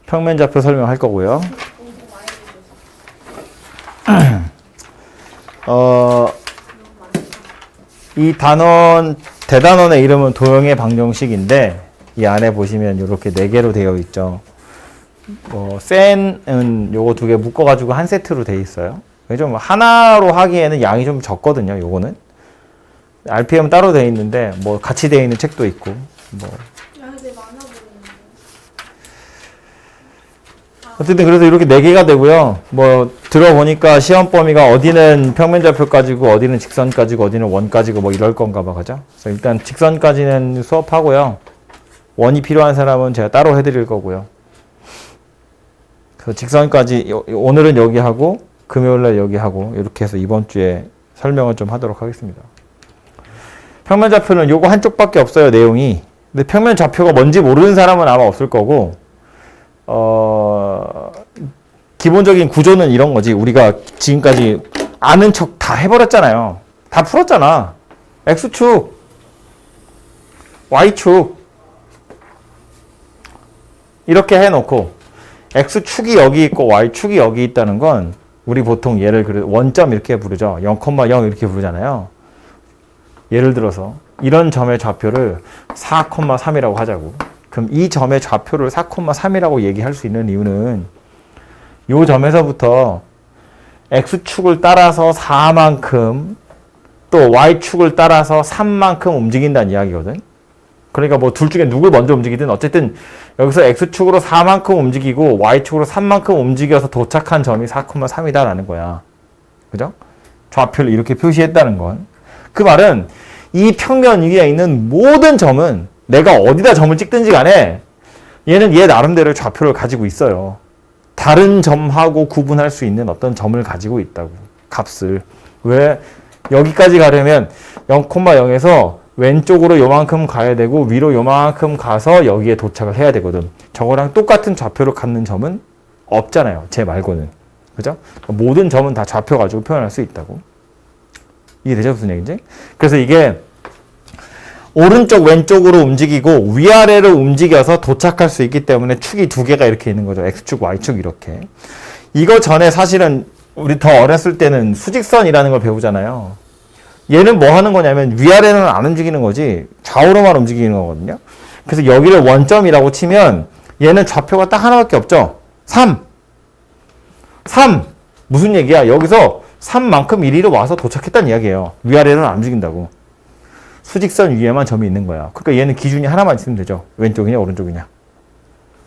평면 좌표 설명할 거고요. 이 대단원의 이름은 도형의 방정식인데 이 안에 보시면 이렇게 4개로 되어 있죠. 센은 요거 2개 묶어가지고 한 세트로 되어 있어요. 좀 하나로 하기에는 양이 좀 적거든요. 요거는 RPM은 따로 되어 있는데 뭐 같이 되어 있는 책도 있고 뭐 양이 되게 많아 보이는데. 어쨌든 그래서 이렇게 4개가 되고요. 뭐 들어보니까 시험 범위가 어디는 평면좌표까지고 어디는 직선까지고 어디는 원까지고 뭐 이럴 건가 봐. 그죠? 그래서 일단 직선까지는 수업하고요. 원이 필요한 사람은 제가 따로 해드릴 거고요. 그래서 직선까지 오늘은 여기 하고 금요일날 여기 하고 이렇게 해서 이번 주에 설명을 좀 하도록 하겠습니다. 평면좌표는 요거 한쪽밖에 없어요. 내용이. 근데 평면좌표가 뭔지 모르는 사람은 아마 없을 거고 기본적인 구조는 이런 거지. 우리가 지금까지 아는 척 다 해버렸잖아요. 다 풀었잖아. X축, Y축 이렇게 해놓고 X축이 여기 있고 Y축이 여기 있다는 건 우리 보통 얘를 원점 이렇게 부르죠. 0,0 이렇게 부르잖아요. 예를 들어서 이런 점의 좌표를 4,3이라고 하자고. 그럼 이 점의 좌표를 4,3이라고 얘기할 수 있는 이유는 이 점에서부터 X축을 따라서 4만큼 또 Y축을 따라서 3만큼 움직인다는 이야기거든. 그러니까 뭐 둘 중에 누굴 먼저 움직이든 어쨌든 여기서 X축으로 4만큼 움직이고 Y축으로 3만큼 움직여서 도착한 점이 4,3이다라는 거야. 그죠? 좌표를 이렇게 표시했다는 건. 그 말은 이 평면 위에 있는 모든 점은 내가 어디다 점을 찍든지 간에 얘는 얘 나름대로의 좌표를 가지고 있어요. 다른 점하고 구분할 수 있는 어떤 점을 가지고 있다고. 값을. 왜? 여기까지 가려면 0,0에서 왼쪽으로 요만큼 가야 되고 위로 요만큼 가서 여기에 도착을 해야 되거든. 저거랑 똑같은 좌표를 갖는 점은 없잖아요. 제 말고는. 그죠? 모든 점은 다 좌표 가지고 표현할 수 있다고. 이해되죠? 무슨 얘기인지? 그래서 이게 오른쪽 왼쪽으로 움직이고 위아래로 움직여서 도착할 수 있기 때문에 축이 2개가 이렇게 있는 거죠. X축, Y축 이렇게. 이거 전에 사실은 우리 더 어렸을 때는 수직선이라는 걸 배우잖아요. 얘는 뭐 하는 거냐면 위아래는 안 움직이는 거지 좌우로만 움직이는 거거든요. 그래서 여기를 원점이라고 치면 얘는 좌표가 딱 하나밖에 없죠. 3. 무슨 얘기야? 여기서 3만큼 이리로 와서 도착했다는 이야기예요. 위아래는 안 움직인다고. 수직선 위에만 점이 있는 거야. 그러니까 얘는 기준이 하나만 있으면 되죠. 왼쪽이냐 오른쪽이냐.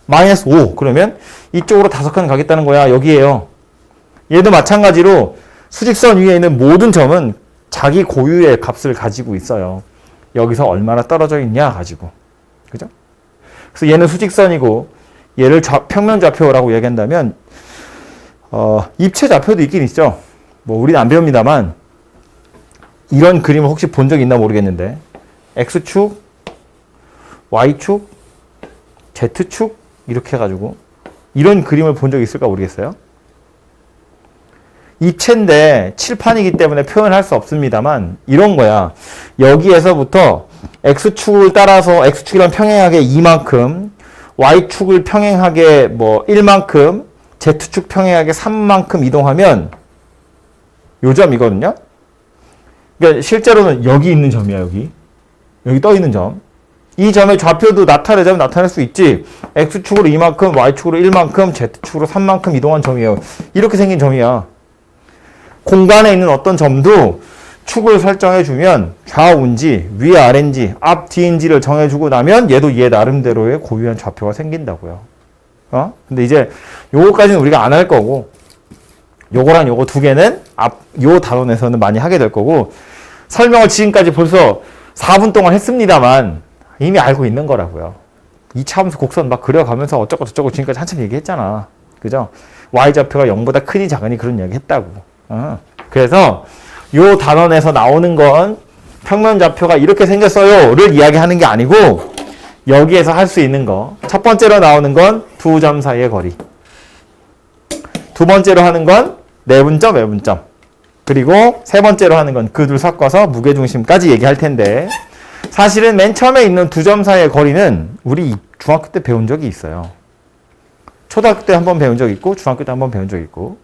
-5. 그러면 이쪽으로 5칸 가겠다는 거야. 여기에요. 얘도 마찬가지로 수직선 위에 있는 모든 점은 자기 고유의 값을 가지고 있어요. 여기서 얼마나 떨어져 있냐 가지고. 그죠? 그래서 얘는 수직선이고 얘를 평면 좌표라고 얘기한다면 입체 좌표도 있긴 있죠. 뭐 우리는 안 배웁니다만 이런 그림을 혹시 본 적 있나 모르겠는데 X축, Y축, Z축 이렇게 해가지고 이런 그림을 본 적 있을까 모르겠어요. 입체인데 칠판이기 때문에 표현할 수 없습니다만 이런 거야. 여기에서부터 X축을 따라서 X축이랑 평행하게 2만큼 Y축을 평행하게 뭐 1만큼 Z축 평행하게 3만큼 이동하면 요 점이거든요. 그러니까 실제로는 여기 있는 점이야. 여기 떠 있는 점. 이 점의 좌표도 나타내자면 나타낼 수 있지. X축으로 2만큼 Y축으로 1만큼 Z축으로 3만큼 이동한 점이에요. 이렇게 생긴 점이야. 공간에 있는 어떤 점도 축을 설정해주면 좌우인지 위아래인지 앞 뒤인지를 정해주고 나면 얘도 얘 나름대로의 고유한 좌표가 생긴다고요. 근데 이제 요거까지는 우리가 안 할 거고 요거랑 요거 2개는 요 단원에서는 많이 하게 될 거고 설명을 지금까지 벌써 4분 동안 했습니다만 이미 알고 있는 거라고요. 2차 함수 곡선 막 그려가면서 어쩌고 저쩌고 지금까지 한참 얘기했잖아. 그죠? Y좌표가 0보다 크니 작으니 그런 이야기 했다고. 그래서 요 단원에서 나오는 건 평면좌표가 이렇게 생겼어요를 이야기하는 게 아니고 여기에서 할 수 있는 거. 첫 번째로 나오는 건 두 점 사이의 거리. 두 번째로 하는 건 내분점, 외분점. 그리고 세 번째로 하는 건 그 둘 섞어서 무게중심까지 얘기할 텐데 사실은 맨 처음에 있는 두 점 사이의 거리는 우리 중학교 때 배운 적이 있어요. 초등학교 때 한번 배운 적 있고 중학교 때 한번 배운 적 있고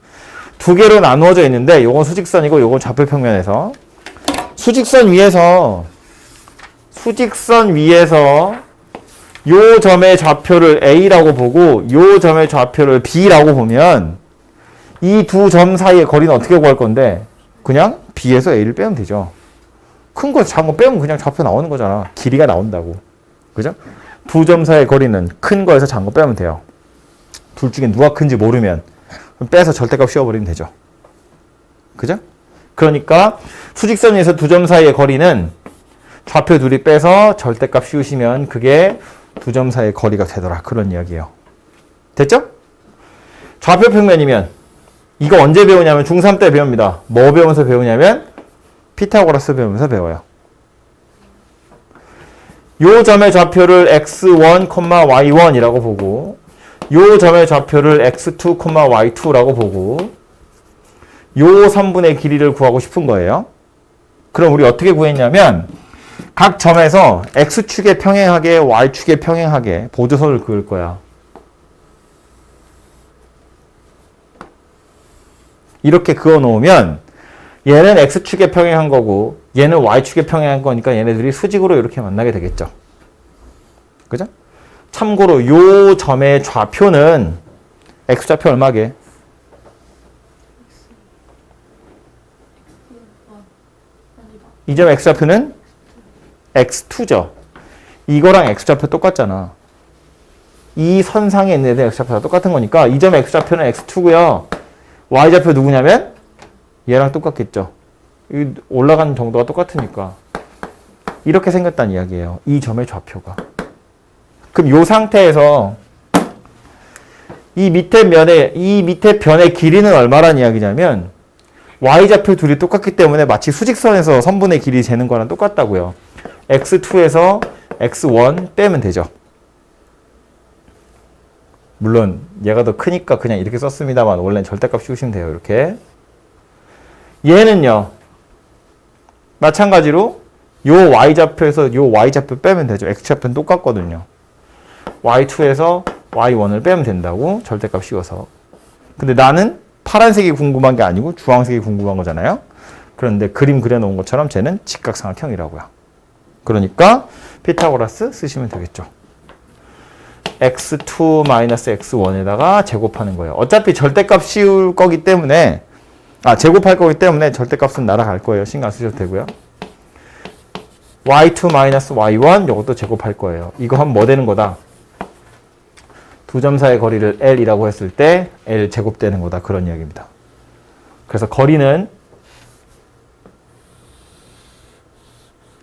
두 개로 나누어져 있는데 요건 수직선이고 요건 좌표평면에서 수직선 위에서 요 점의 좌표를 A라고 보고 요 점의 좌표를 B라고 보면 이 두 점 사이의 거리는 어떻게 구할 건데 그냥 B에서 A를 빼면 되죠. 큰 거 작은 거 빼면 그냥 좌표 나오는 거잖아. 길이가 나온다고. 그죠? 두 점 사이의 거리는 큰 거에서 작은 거 빼면 돼요. 둘 중에 누가 큰지 모르면 빼서 절대값 씌워버리면 되죠. 그죠? 그러니까 수직선 위에서 두 점 사이의 거리는 좌표 둘이 빼서 절대값 씌우시면 그게 두 점 사이의 거리가 되더라. 그런 이야기예요. 됐죠? 좌표 평면이면 이거 언제 배우냐면 중3 때 배웁니다. 뭐 배우면서 배우냐면 피타고라스 배우면서 배워요. 요 점의 좌표를 x1, y1이라고 보고 요 점의 좌표를 x2, y2라고 보고 요 선분의 길이를 구하고 싶은 거예요. 그럼 우리 어떻게 구했냐면 각 점에서 x축에 평행하게 y축에 평행하게 보조선을 그을 거야. 이렇게 그어 놓으면 얘는 x축에 평행한 거고 얘는 y축에 평행한 거니까 얘네들이 수직으로 이렇게 만나게 되겠죠. 그죠? 참고로 요 점의 좌표는 x좌표 얼마게? 이 점 x좌표는 x2죠. 이거랑 x좌표 똑같잖아. 이 선상에 있는 애들 x좌표가 똑같은 거니까 이 점 x좌표는 x2고요. y좌표 누구냐면 얘랑 똑같겠죠. 올라가는 정도가 똑같으니까. 이렇게 생겼다는 이야기예요. 이 점의 좌표가. 그럼 이 상태에서 이 밑에 변의 길이는 얼마란 이야기냐면 y좌표 둘이 똑같기 때문에 마치 수직선에서 선분의 길이 재는 거랑 똑같다고요. x2에서 x1 빼면 되죠. 물론 얘가 더 크니까 그냥 이렇게 썼습니다만 원래는 절대값 씌우시면 돼요. 이렇게. 얘는요. 마찬가지로 요 y좌표에서 요 y좌표 빼면 되죠. x좌표는 똑같거든요. y2에서 y1을 빼면 된다고 절대값 씌워서. 근데 나는 파란색이 궁금한 게 아니고 주황색이 궁금한 거잖아요. 그런데 그림 그려놓은 것처럼 쟤는 직각삼각형이라고요. 그러니까 피타고라스 쓰시면 되겠죠. x2-x1에다가 제곱하는 거예요. 어차피 절대값 씌울 거기 때문에 제곱할 거기 때문에 절대값은 날아갈 거예요. 신경 안 쓰셔도 되고요. y2-y1 이것도 제곱할 거예요. 이거 하면 뭐 되는 거다? 두 점 사이의 거리를 L이라고 했을 때 L 제곱되는 거다. 그런 이야기입니다. 그래서 거리는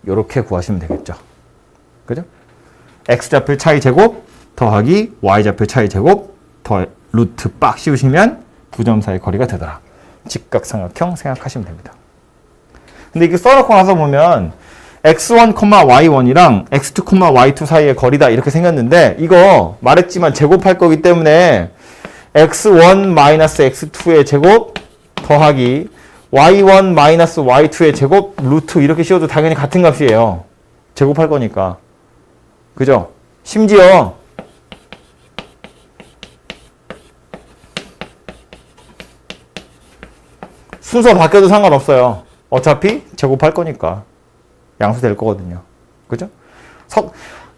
이렇게 구하시면 되겠죠. 그죠? x좌표 차이 제곱 더하기 y좌표 차이 제곱 더 루트 빡 씌우시면 두 점 사이의 거리가 되더라. 직각삼각형 생각하시면 됩니다. 근데 이게 써놓고 나서 보면 x1, y1이랑 x2, y2 사이의 거리다 이렇게 생겼는데 이거 말했지만 제곱할 거기 때문에 x1 x2의 제곱 더하기 y1 y2의 제곱 루트 이렇게 씌워도 당연히 같은 값이에요. 제곱할 거니까. 그죠? 심지어 순서 바뀌어도 상관없어요. 어차피 제곱할 거니까. 양수될 거거든요. 그죠?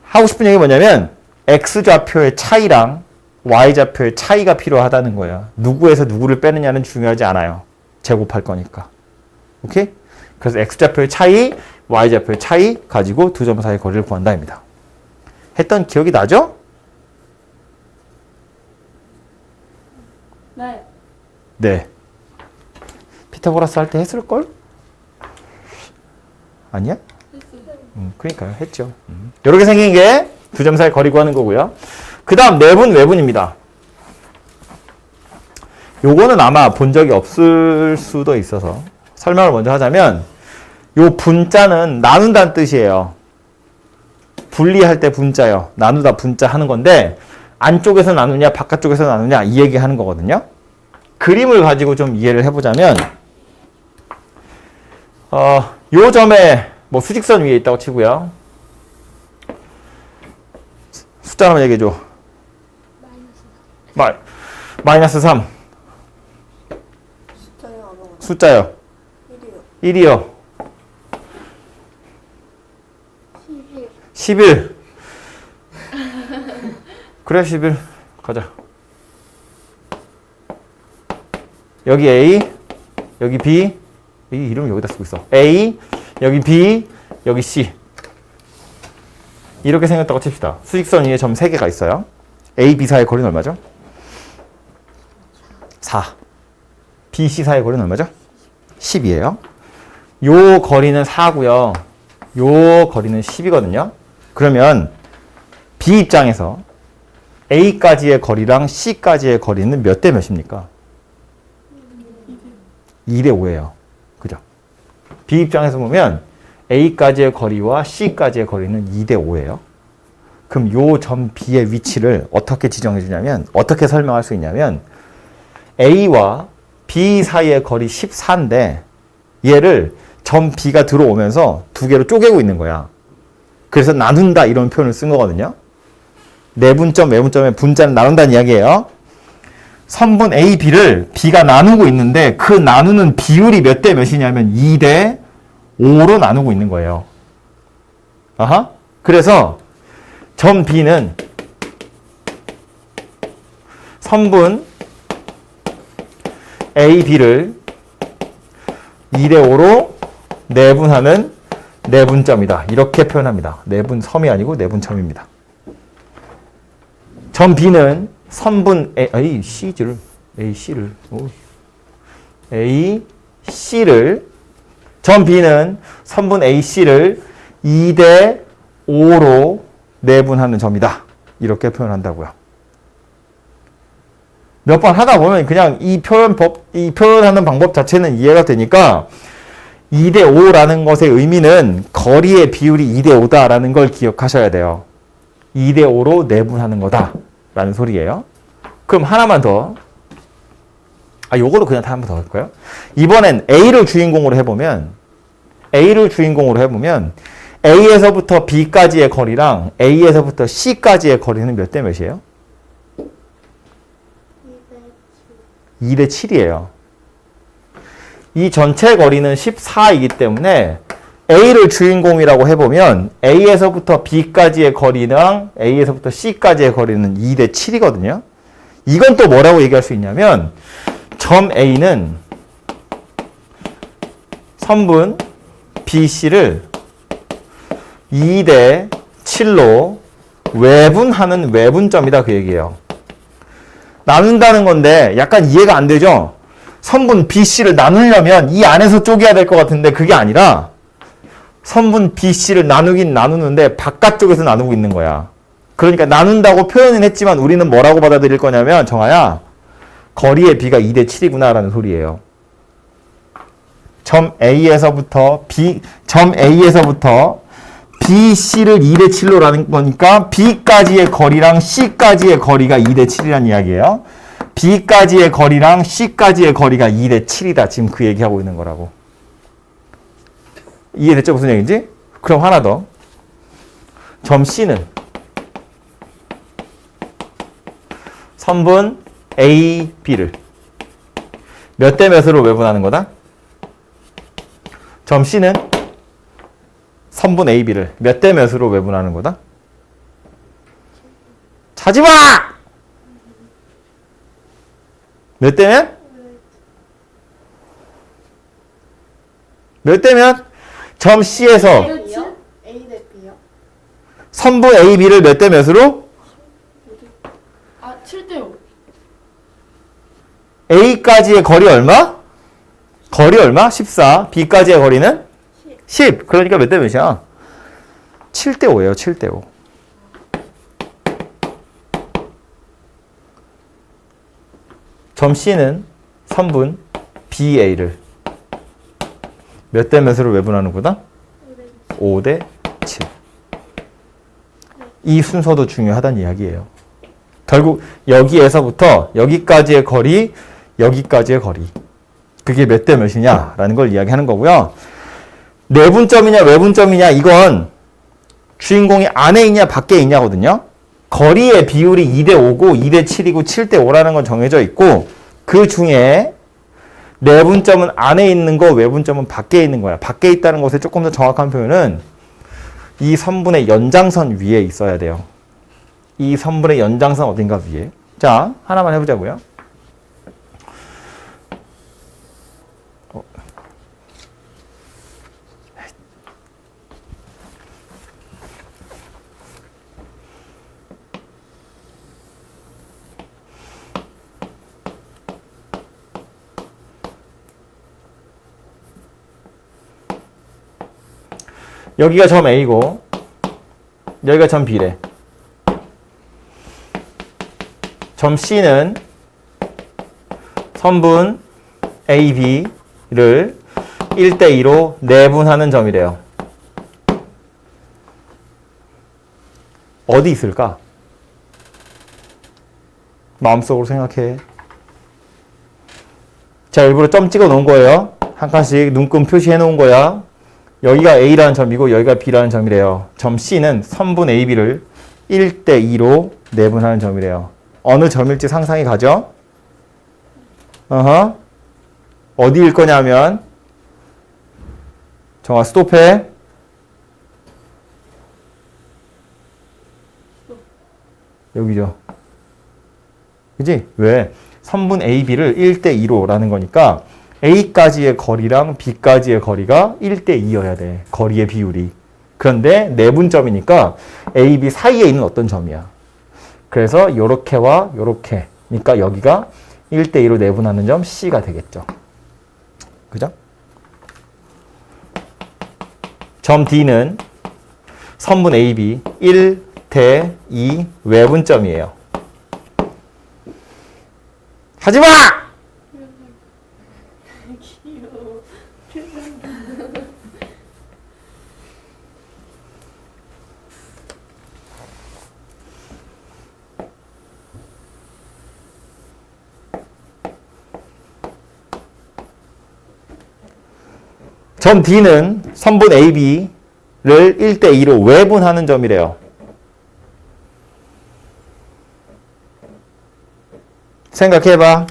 하고 싶은 얘기 뭐냐면 x좌표의 차이랑 y좌표의 차이가 필요하다는 거예요. 누구에서 누구를 빼느냐는 중요하지 않아요. 제곱할 거니까. 오케이? 그래서 x좌표의 차이, y좌표의 차이 가지고 두 점 사이의 거리를 구한다입니다. 했던 기억이 나죠? 네. 네. 피타고라스 할 때 했을걸? 아니야? 그러니까요. 했죠. 이렇게 생긴 게 두 점 사이 거리 구하는 거고요. 그 다음 내분, 외분입니다. 요거는 아마 본 적이 없을 수도 있어서 설명을 먼저 하자면 요 분자는 나눈다는 뜻이에요. 분리할 때 분자요. 나누다 분자 하는 건데 안쪽에서 나누냐 바깥쪽에서 나누냐 이 얘기하는 거거든요. 그림을 가지고 좀 이해를 해보자면 요 점에 뭐 수직선 위에 있다고 치고요. 숫자 하나만 얘기해줘. 마이너스 3. 숫자요 아무거나. 숫자요. 1이요. 1이요. 11. 11. 그래, 11. 가자. 여기 A, 여기 B. 이 이름을 여기다 쓰고 있어. A, 여기 B, 여기 C. 이렇게 생겼다고 칩시다. 수직선 위에 점 3개가 있어요. A, B 사이의 거리는 얼마죠? 4. B, C 사이의 거리는 얼마죠? 10이에요. 요 거리는 4고요. 요 거리는 10이거든요. 그러면 B 입장에서 A까지의 거리랑 C까지의 거리는 몇 대 몇입니까? 2대 5예요. 그죠? B 입장에서 보면 A까지의 거리와 C까지의 거리는 2대 5예요. 그럼 요 점 B의 위치를 어떻게 지정해 주냐면, 어떻게 설명할 수 있냐면, A와 B 사이의 거리 14인데 얘를 점 B가 들어오면서 두 개로 쪼개고 있는 거야. 그래서 나눈다 이런 표현을 쓴 거거든요. 내분점, 외분점의 분자는 나눈다는 이야기예요. 선분 A, B를 B가 나누고 있는데 그 나누는 비율이 몇 대 몇이냐면 2대 5로 나누고 있는 거예요. 아하. 그래서 점 B는 선분 A, B를 2대 5로 내분하는 내분점이다. 이렇게 표현합니다. 내분섬이 아니고 내분점입니다. 점 B는 선분 A, C를 점 B는 선분 AC를 2대 5로 내분하는 점이다. 이렇게 표현한다고요. 몇 번 하다 보면 그냥 이 표현하는 방법 자체는 이해가 되니까 2대 5라는 것의 의미는 거리의 비율이 2대 5다라는 걸 기억하셔야 돼요. 2대 5로 내분하는 거다라는 소리예요. 그럼 하나만 더. 요거로 그냥 한 번 더 할까요? 이번엔 A를 주인공으로 해보면 A에서부터 B까지의 거리랑 A에서부터 C까지의 거리는 몇 대 몇이에요? 2대 7이에요. 이 전체 거리는 14이기 때문에 A를 주인공이라고 해보면 A에서부터 B까지의 거리랑 A에서부터 C까지의 거리는 2대 7이거든요. 이건 또 뭐라고 얘기할 수 있냐면 점 A는 선분 BC를 2대 7로 외분하는 외분점이다 그 얘기예요. 나눈다는 건데 약간 이해가 안 되죠? 선분 BC를 나누려면 이 안에서 쪼개야 될 것 같은데 그게 아니라 선분 BC를 나누긴 나누는데 바깥쪽에서 나누고 있는 거야. 그러니까 나눈다고 표현은 했지만 우리는 뭐라고 받아들일 거냐면 정아야 거리의 B가 2대 7이구나 라는 소리예요. 점 A에서부터 BC를 2대 7로 라는 거니까 B까지의 거리랑 C까지의 거리가 2대 7이라는 이야기예요. B까지의 거리랑 C까지의 거리가 2대 7이다. 지금 그 얘기하고 있는 거라고. 이해됐죠? 무슨 얘기인지? 그럼 하나 더. 점 C는 선분 A, B를 몇 대 몇으로 외분하는 거다? 점 C는 선분 A, B를 몇 대 몇으로 외분하는 거다? 찾지마! 몇 대면? 몇 대면? 점 C에서 A요? A 대 B요? 선분 A, B를 몇 대 몇으로? 7대 5. A까지의 거리 얼마? 거리 얼마? 14. B까지의 거리는? 10. 그러니까 몇 대 몇이야? 7대 5예요. 7대 5. 점 C는 선분 BA를 몇 대 몇으로 외분하는 거다? 5대 7. 이 순서도 중요하다는 이야기예요. 결국 여기에서부터 여기까지의 거리, 여기까지의 거리. 그게 몇 대 몇이냐라는 걸 이야기하는 거고요. 내분점이냐 외분점이냐 이건 주인공이 안에 있냐 밖에 있냐거든요. 거리의 비율이 2대 5고 2대 7이고 7대 5라는 건 정해져 있고 그 중에 내분점은 안에 있는 거, 외분점은 밖에 있는 거야. 밖에 있다는 것의 조금 더 정확한 표현은 이 선분의 연장선 위에 있어야 돼요. 이 선분의 연장선 어딘가 위에. 자, 하나만 해보자고요. 여기가 점 A고 여기가 점 B래. 점 C는 선분 AB를 1대2로 내분하는 점이래요. 어디 있을까? 마음속으로 생각해. 자, 일부러 점 찍어 놓은 거예요. 한 칸씩 눈금 표시해 놓은 거야. 여기가 A라는 점이고 여기가 B라는 점이래요. 점 C는 선분 AB를 1대2로 내분하는 점이래요. 어느 점일지 상상이 가죠? 어디일 거냐면 정아 스톱해. 여기죠. 그지? 왜? 선분 AB를 1대2로 라는 거니까 A까지의 거리랑 B까지의 거리가 1대2여야 돼. 거리의 비율이. 그런데 내분점이니까 A, B 사이에 있는 어떤 점이야. 그래서 요렇게와 요렇게. 그러니까 여기가 1대2로 내분하는 점 C가 되겠죠. 그죠? 점 D는 선분 AB 1대2 외분점이에요. 하지마! 귀여워. 점 D는 선분 AB를 1대2로 외분하는 점이래요. 생각해봐.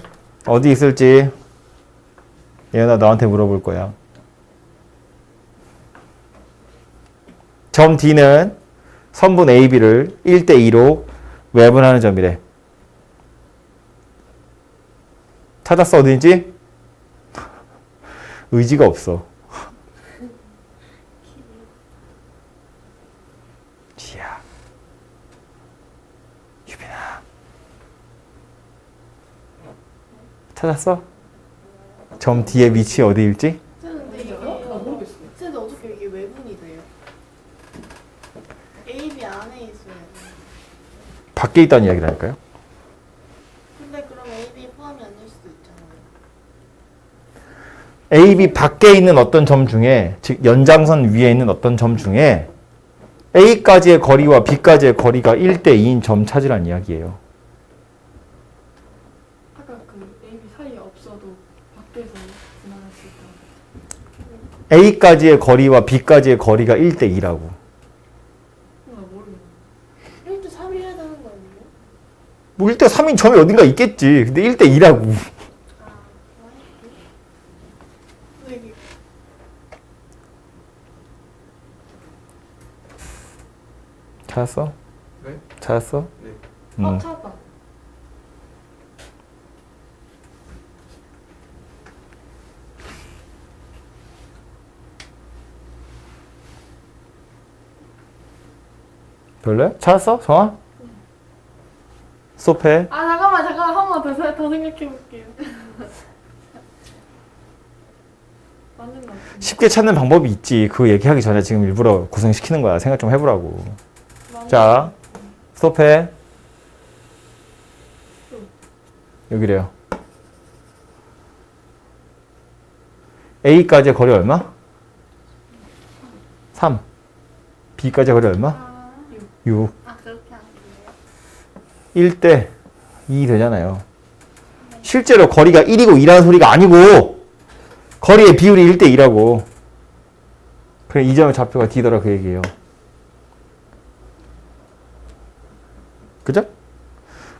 어디 있을지. 예은아 너한테 물어볼 거야. 점 D는 선분 AB를 1대2로 외분하는 점이래. 찾았어 어딘지? 의지가 없어. 지야. 유빈아. 찾았어? 점 D의 위치 어디일지? 근데 이게 근데 어떻게 이게 외분이 돼요? AB 안에 있어야 돼. 밖에 있다는 이야기라니까요. 근데 그럼 AB 포함이 안 될 수도 있잖아요. AB 밖에 있는 어떤 점 중에, 즉 연장선 위에 있는 어떤 점 중에 A까지의 거리와 B까지의 거리가 1대2인 점 찾으란 이야기예요. 아까 그 A, B 사이에 없어도 밖에서 분할할 수 있다. A까지의 거리와 B까지의 거리가 1대2라고. 나 모르겠네. 1대 3이 해야 되는 거 아니에요? 뭐 1대3인 점이 어딘가 있겠지. 근데 1대2라고. 아, 근데 이게 찾았어? 네? 찾았어? 네. 찾았다. 별로야? 찾았어? 정아? 스톱해. 아 잠깐만 한 번 더 생각해 볼게요. 맞는 거 같은데. 쉽게 찾는 방법이 있지. 그거 얘기하기 전에 지금 일부러 고생시키는 거야. 생각 좀 해보라고. 자, 스톱해. 여기래요. A까지의 거리 얼마? 3. B까지의 거리 얼마? 아, 6. 아 그렇게 하는 거예요? 1대 2 되잖아요. 실제로 거리가 1이고 2라는 소리가 아니고 거리의 비율이 1대 2라고. 그래 이 점의 좌표가 D더라 그 얘기예요. 그죠?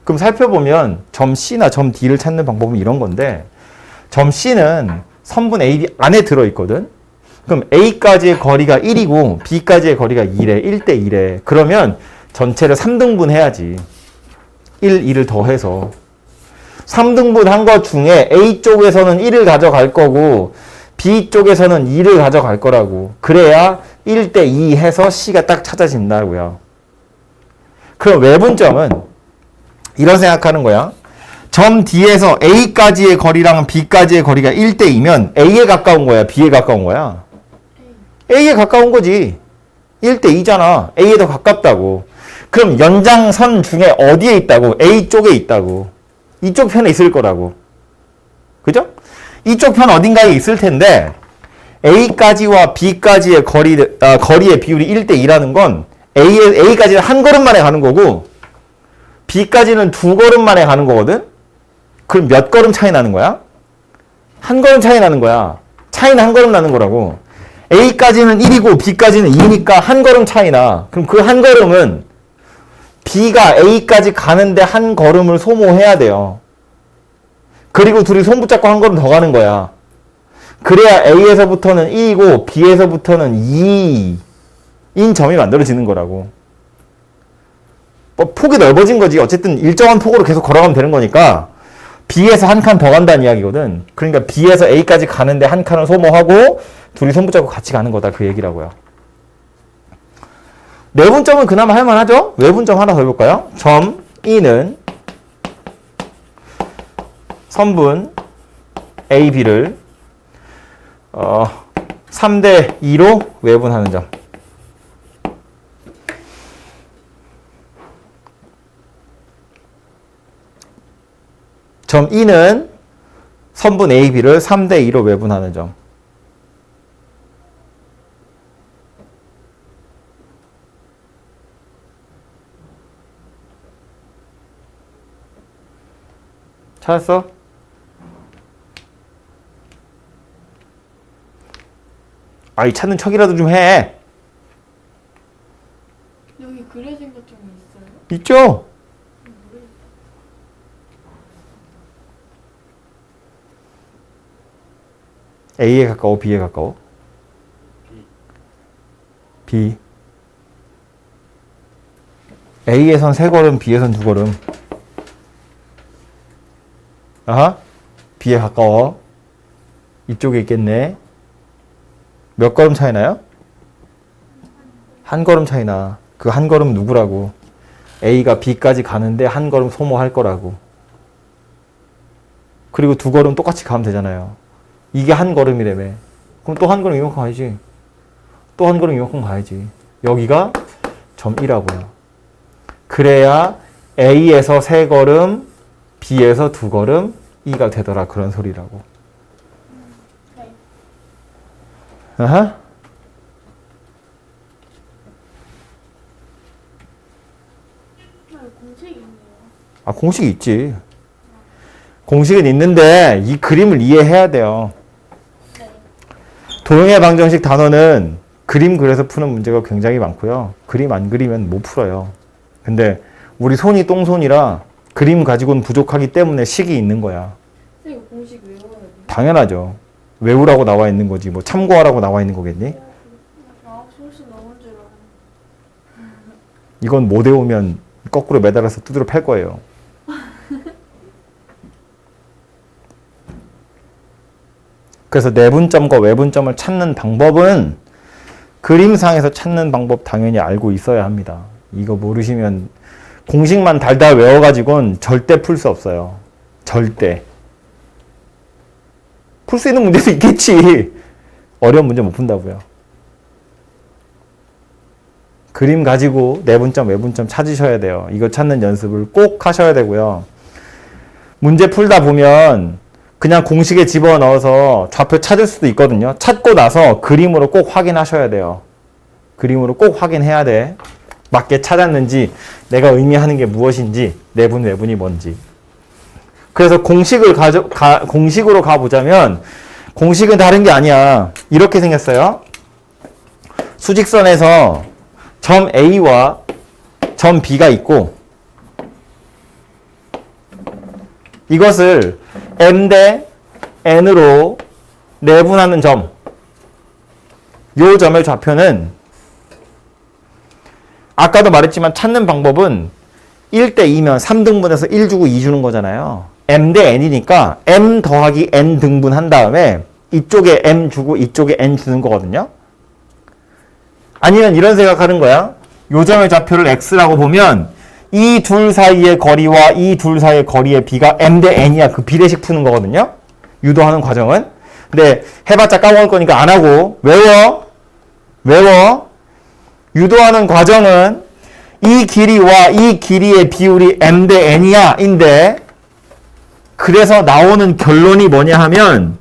그럼 살펴보면 점 C나 점 D를 찾는 방법은 이런 건데 점 C는 선분 AB 안에 들어있거든. 그럼 A까지의 거리가 1이고 B까지의 거리가 2래. 1대 2래. 그러면 전체를 3등분 해야지. 1, 2를 더해서. 3등분 한 것 중에 A쪽에서는 1을 가져갈 거고 B쪽에서는 2를 가져갈 거라고. 그래야 1대 2 해서 C가 딱 찾아진다고요. 그럼 외분점은 이런 생각하는 거야. 점 D에서 A까지의 거리랑 B까지의 거리가 1대 2면 A에 가까운 거야? B에 가까운 거야? A에 가까운 거지. 1대 2잖아. A에 더 가깝다고. 그럼 연장선 중에 어디에 있다고? A 쪽에 있다고. 이쪽 편에 있을 거라고. 그죠? 이쪽 편 어딘가에 있을 텐데 A까지와 B까지의 거리의 비율이 1대 2라는 건 A까지는 한 걸음 만에 가는 거고 B까지는 두 걸음 만에 가는 거거든? 그럼 몇 걸음 차이 나는 거야? 한 걸음 차이 나는 거야. 차이는 한 걸음 나는 거라고. A까지는 1이고 B까지는 2니까 한 걸음 차이 나. 그럼 그 한 걸음은 B가 A까지 가는데 한 걸음을 소모해야 돼요. 그리고 둘이 손 붙잡고 한 걸음 더 가는 거야. 그래야 A에서부터는 1이고 B에서부터는 2인 점이 만들어지는 거라고. 뭐 폭이 넓어진 거지. 어쨌든 일정한 폭으로 계속 걸어가면 되는 거니까 B에서 한 칸 더 간다는 이야기거든. 그러니까 B에서 A까지 가는데 한 칸을 소모하고 둘이 손 붙잡고 같이 가는 거다. 그 얘기라고요. 내분점은 그나마 할만하죠? 외분점 하나 더 해볼까요? 점 E는 선분 AB를 3대 2로 외분하는 점. 점 E는 선분 AB를 3대 2로 외분하는 점. 찾았어? 아이 찾는 척이라도 좀 해. 여기 그려진 것 중에 있어요? 있죠? A에 가까워? B에 가까워? B. A에선 3걸음, B에선 2걸음. 아하. B에 가까워. 이쪽에 있겠네. 몇 걸음 차이 나요? 한 걸음 차이 나. 그 한 걸음 누구라고? A가 B까지 가는데 한 걸음 소모할 거라고. 그리고 2걸음 똑같이 가면 되잖아요. 이게 한 걸음이라며. 그럼 또 한 걸음 이만큼 가야지. 또 한 걸음 이만큼 가야지. 여기가 점 1라고요. 그래야 A에서 3걸음, B에서 2걸음, E가 되더라. 그런 소리라고. 네. 아하. 공식이 있네요. 아, 공식이 있지. 공식은 있는데 이 그림을 이해해야 돼요. 네. 도형의 방정식 단원은 그림 그려서 푸는 문제가 굉장히 많고요. 그림 안 그리면 못 풀어요. 근데 우리 손이 똥손이라 그림 가지고는 부족하기 때문에 식이 있는 거야. 선생님 공식 외워야 돼요? 당연하죠. 외우라고 나와 있는 거지. 뭐 참고하라고 나와 있는 거겠니? 아, 소스 넣은 줄 알았는데. 이건 못 외우면 거꾸로 매달아서 두드려 팰 거예요. 그래서 내분점과 외분점을 찾는 방법은 그림상에서 찾는 방법 당연히 알고 있어야 합니다. 이거 모르시면 공식만 달달 외워가지고는 절대 풀 수 없어요. 절대. 풀 수 있는 문제도 있겠지. 어려운 문제 못 푼다고요. 그림 가지고 내분점, 외분점 찾으셔야 돼요. 이거 찾는 연습을 꼭 하셔야 되고요. 문제 풀다 보면 그냥 공식에 집어넣어서 좌표 찾을 수도 있거든요. 찾고 나서 그림으로 꼭 확인하셔야 돼요. 그림으로 꼭 확인해야 돼. 맞게 찾았는지, 내가 의미하는 게 무엇인지, 내분, 외분이 뭔지. 그래서 공식으로 가보자면, 공식은 다른 게 아니야. 이렇게 생겼어요. 수직선에서 점 A와 점 B가 있고, 이것을 m 대 n으로 내분하는 점, 요 점의 좌표는 아까도 말했지만 찾는 방법은 1대 2면 3등분해서 1 주고 2 주는 거잖아요. m 대 n이니까 m 더하기 n 등분 한 다음에 이쪽에 m 주고 이쪽에 n 주는 거거든요. 아니면 이런 생각하는 거야. 요 점의 좌표를 x라고 보면 이 둘 사이의 거리와 이 둘 사이의 거리의 비가 m 대 n이야. 그 비례식 푸는 거거든요. 유도하는 과정은. 근데 해봤자 까먹을 거니까 안 하고 외워. 유도하는 과정은 이 길이와 이 길이의 비율이 m 대 n이야 인데, 그래서 나오는 결론이 뭐냐 하면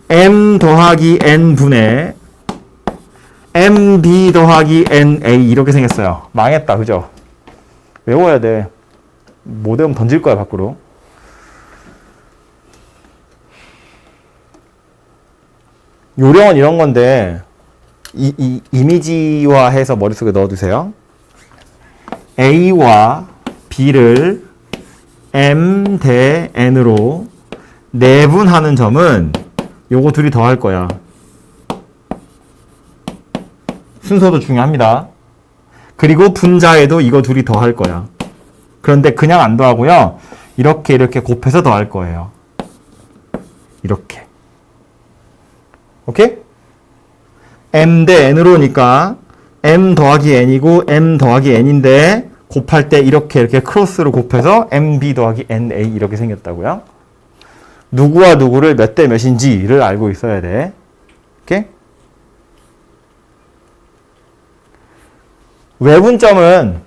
m 더하기 n 분의 mb 더하기 na 이렇게 생겼어요. 망했다, 그죠? 외워야 돼. 못 외우면 던질 거야, 밖으로. 요령은 이런 건데 이미지화해서 머릿속에 넣어두세요. a와 b를 m 대 n으로 내분하는 점은 요거 둘이 더할 거야. 순서도 중요합니다. 그리고 분자에도 이거 둘이 더할 거야. 그런데 그냥 안 더하고요. 이렇게 곱해서 더할 거예요. 이렇게. 오케이? m 대 n으로니까 m 더하기 n이고 m 더하기 n인데 곱할 때 이렇게 크로스로 곱해서 mb 더하기 na 이렇게 생겼다고요. 누구와 누구를 몇 대 몇인지를 알고 있어야 돼. 오케이? 외분점은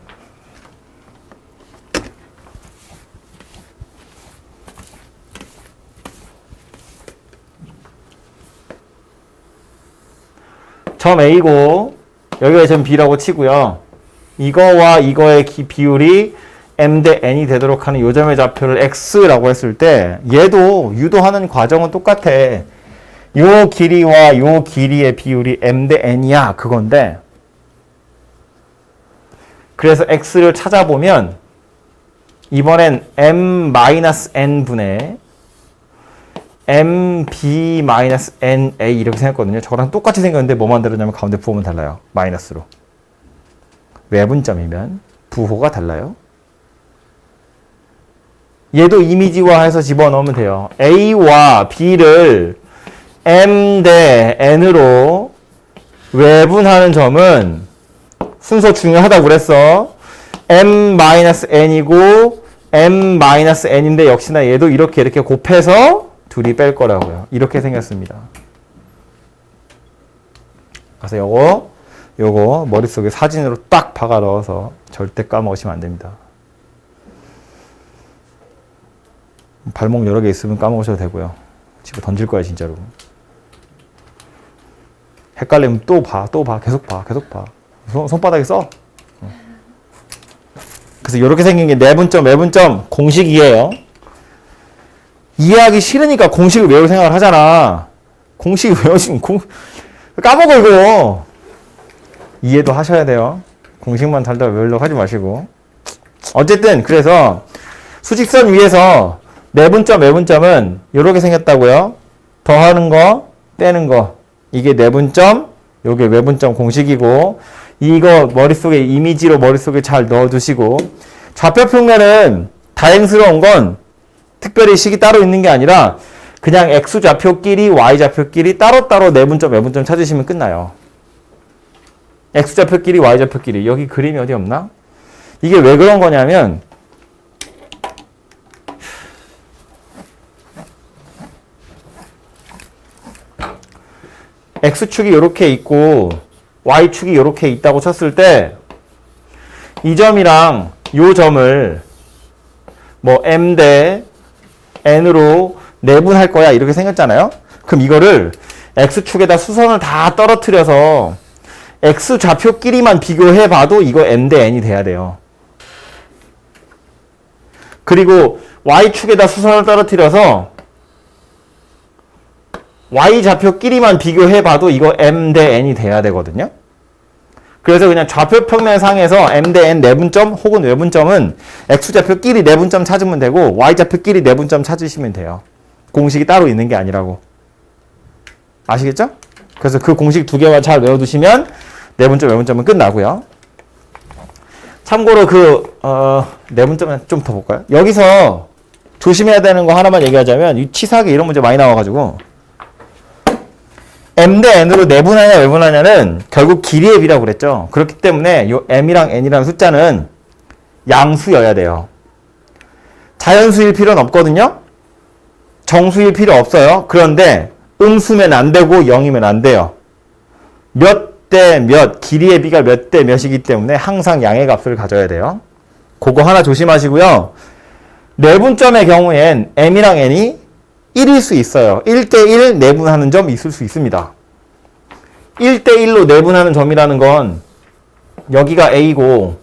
점 A고 여기가 점 B라고 치고요. 이거와 이거의 비율이 m 대 n이 되도록 하는 요 점의 좌표를 x라고 했을 때 얘도 유도하는 과정은 똑같아. 요 길이와 요 길이의 비율이 m 대 n이야. 그건데 그래서 x를 찾아보면 이번엔 m-n 분의 mb-na 이렇게 생겼거든요. 저거랑 똑같이 생겼는데 뭐만 다르냐면 가운데 부호만 달라요. 마이너스로. 외분점이면 부호가 달라요. 얘도 이미지화해서 집어넣으면 돼요. a와 b를 m 대 n으로 외분하는 점은 순서 중요하다고 그랬어. m-n이고 m-n인데 역시나 얘도 이렇게 곱해서 둘이 뺄 거라고요. 이렇게 생겼습니다. 그래서 요거 머릿속에 사진으로 딱 박아 넣어서 절대 까먹으시면 안 됩니다. 발목 여러 개 있으면 까먹으셔도 되고요. 집에 던질 거야, 진짜로. 헷갈리면 또 봐. 계속 봐. 손바닥에 써. 그래서 이렇게 생긴 게 내분점, 외분점 공식이에요. 이해하기 싫으니까 공식을 외울 생각을 하잖아. 공식을 외우시면 까먹어 이거. 이해도 하셔야 돼요. 공식만 달다 외우려고 하지 마시고. 어쨌든 그래서 수직선 위에서 내분점, 외분점은 이렇게 생겼다고요. 더하는 거, 빼는 거. 이게 내분점, 요게 외분점 공식이고, 이거 머릿속에 이미지로 머릿속에 잘 넣어두시고, 좌표 평면은 다행스러운 건 특별히 식이 따로 있는 게 아니라 그냥 x좌표끼리 y좌표끼리 따로따로 내분점, 외분점 찾으시면 끝나요. x좌표끼리 y좌표끼리. 여기 그림이 어디 없나? 이게 왜 그런 거냐면 x축이 이렇게 있고 y축이 이렇게 있다고 쳤을 때 이 점이랑 이 점을 뭐 m 대 n으로 내분할 거야 이렇게 생겼잖아요. 그럼 이거를 x축에다 수선을 다 떨어뜨려서 x좌표끼리만 비교해 봐도 이거 m 대 n이 돼야 돼요. 그리고 y축에다 수선을 떨어뜨려서 y좌표끼리만 비교해 봐도 이거 m 대 n이 돼야 되거든요. 그래서 그냥 좌표 평면상에서 m 대 n 내분점 혹은 외분점은 x좌표끼리 내분점 찾으면 되고 y좌표끼리 내분점 찾으시면 돼요. 공식이 따로 있는 게 아니라고. 아시겠죠? 그래서 그 공식 두 개만 잘 외워두시면 내분점, 외분점은 끝나고요. 참고로 내분점은 좀 더 볼까요? 여기서 조심해야 되는 거 하나만 얘기하자면 이 치사하게 이런 문제 많이 나와가지고 m 대 n으로 내분하냐 외분하냐는 결국 길이의 비라고 그랬죠. 그렇기 때문에 요 m이랑 n이라는 숫자는 양수여야 돼요. 자연수일 필요는 없거든요. 정수일 필요 없어요. 그런데 음수면 안 되고 0이면 안 돼요. 몇 대 몇, 길이의 비가 몇 대 몇이기 때문에 항상 양의 값을 가져야 돼요. 그거 하나 조심하시고요. 내분점의 경우엔 m이랑 n이 1일 수 있어요. 1대1 내분하는 점 있을 수 있습니다. 1대1로 내분하는 점이라는 건 여기가 a고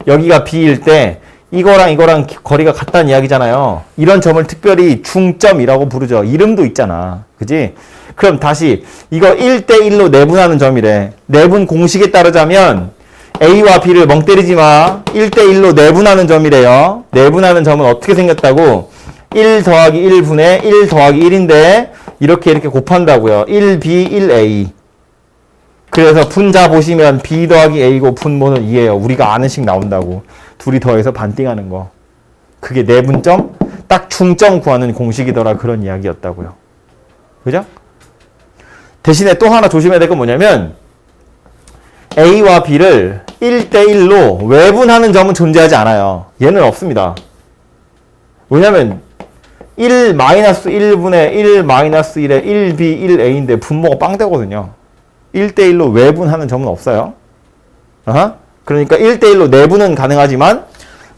여기가 b일 때 이거랑 거리가 같다는 이야기잖아요. 이런 점을 특별히 중점이라고 부르죠. 이름도 있잖아. 그지? 그럼 다시 이거 1대1로 내분하는 점이래. 내분 공식에 따르자면 A와 B를 멍 때리지 마. 1대1로 내분하는 점이래요. 내분하는 점은 어떻게 생겼다고? 1 더하기 1분의 1 더하기 1인데 이렇게 곱한다고요. 1B, 1A. 그래서 분자 보시면 B 더하기 A고 분모는 2예요. 우리가 아는 식 나온다고. 둘이 더해서 반띵하는 거. 그게 내분점, 딱 중점 구하는 공식이더라. 그런 이야기였다고요. 그죠? 대신에 또 하나 조심해야 될 건 뭐냐면 A와 B를 1대1로 외분하는 점은 존재하지 않아요. 얘는 없습니다. 왜냐면 1-1분의 1-1의 1B, 1A인데 분모가 빵되거든요. 1대1로 외분하는 점은 없어요. 그러니까 1대1로 내분은 가능하지만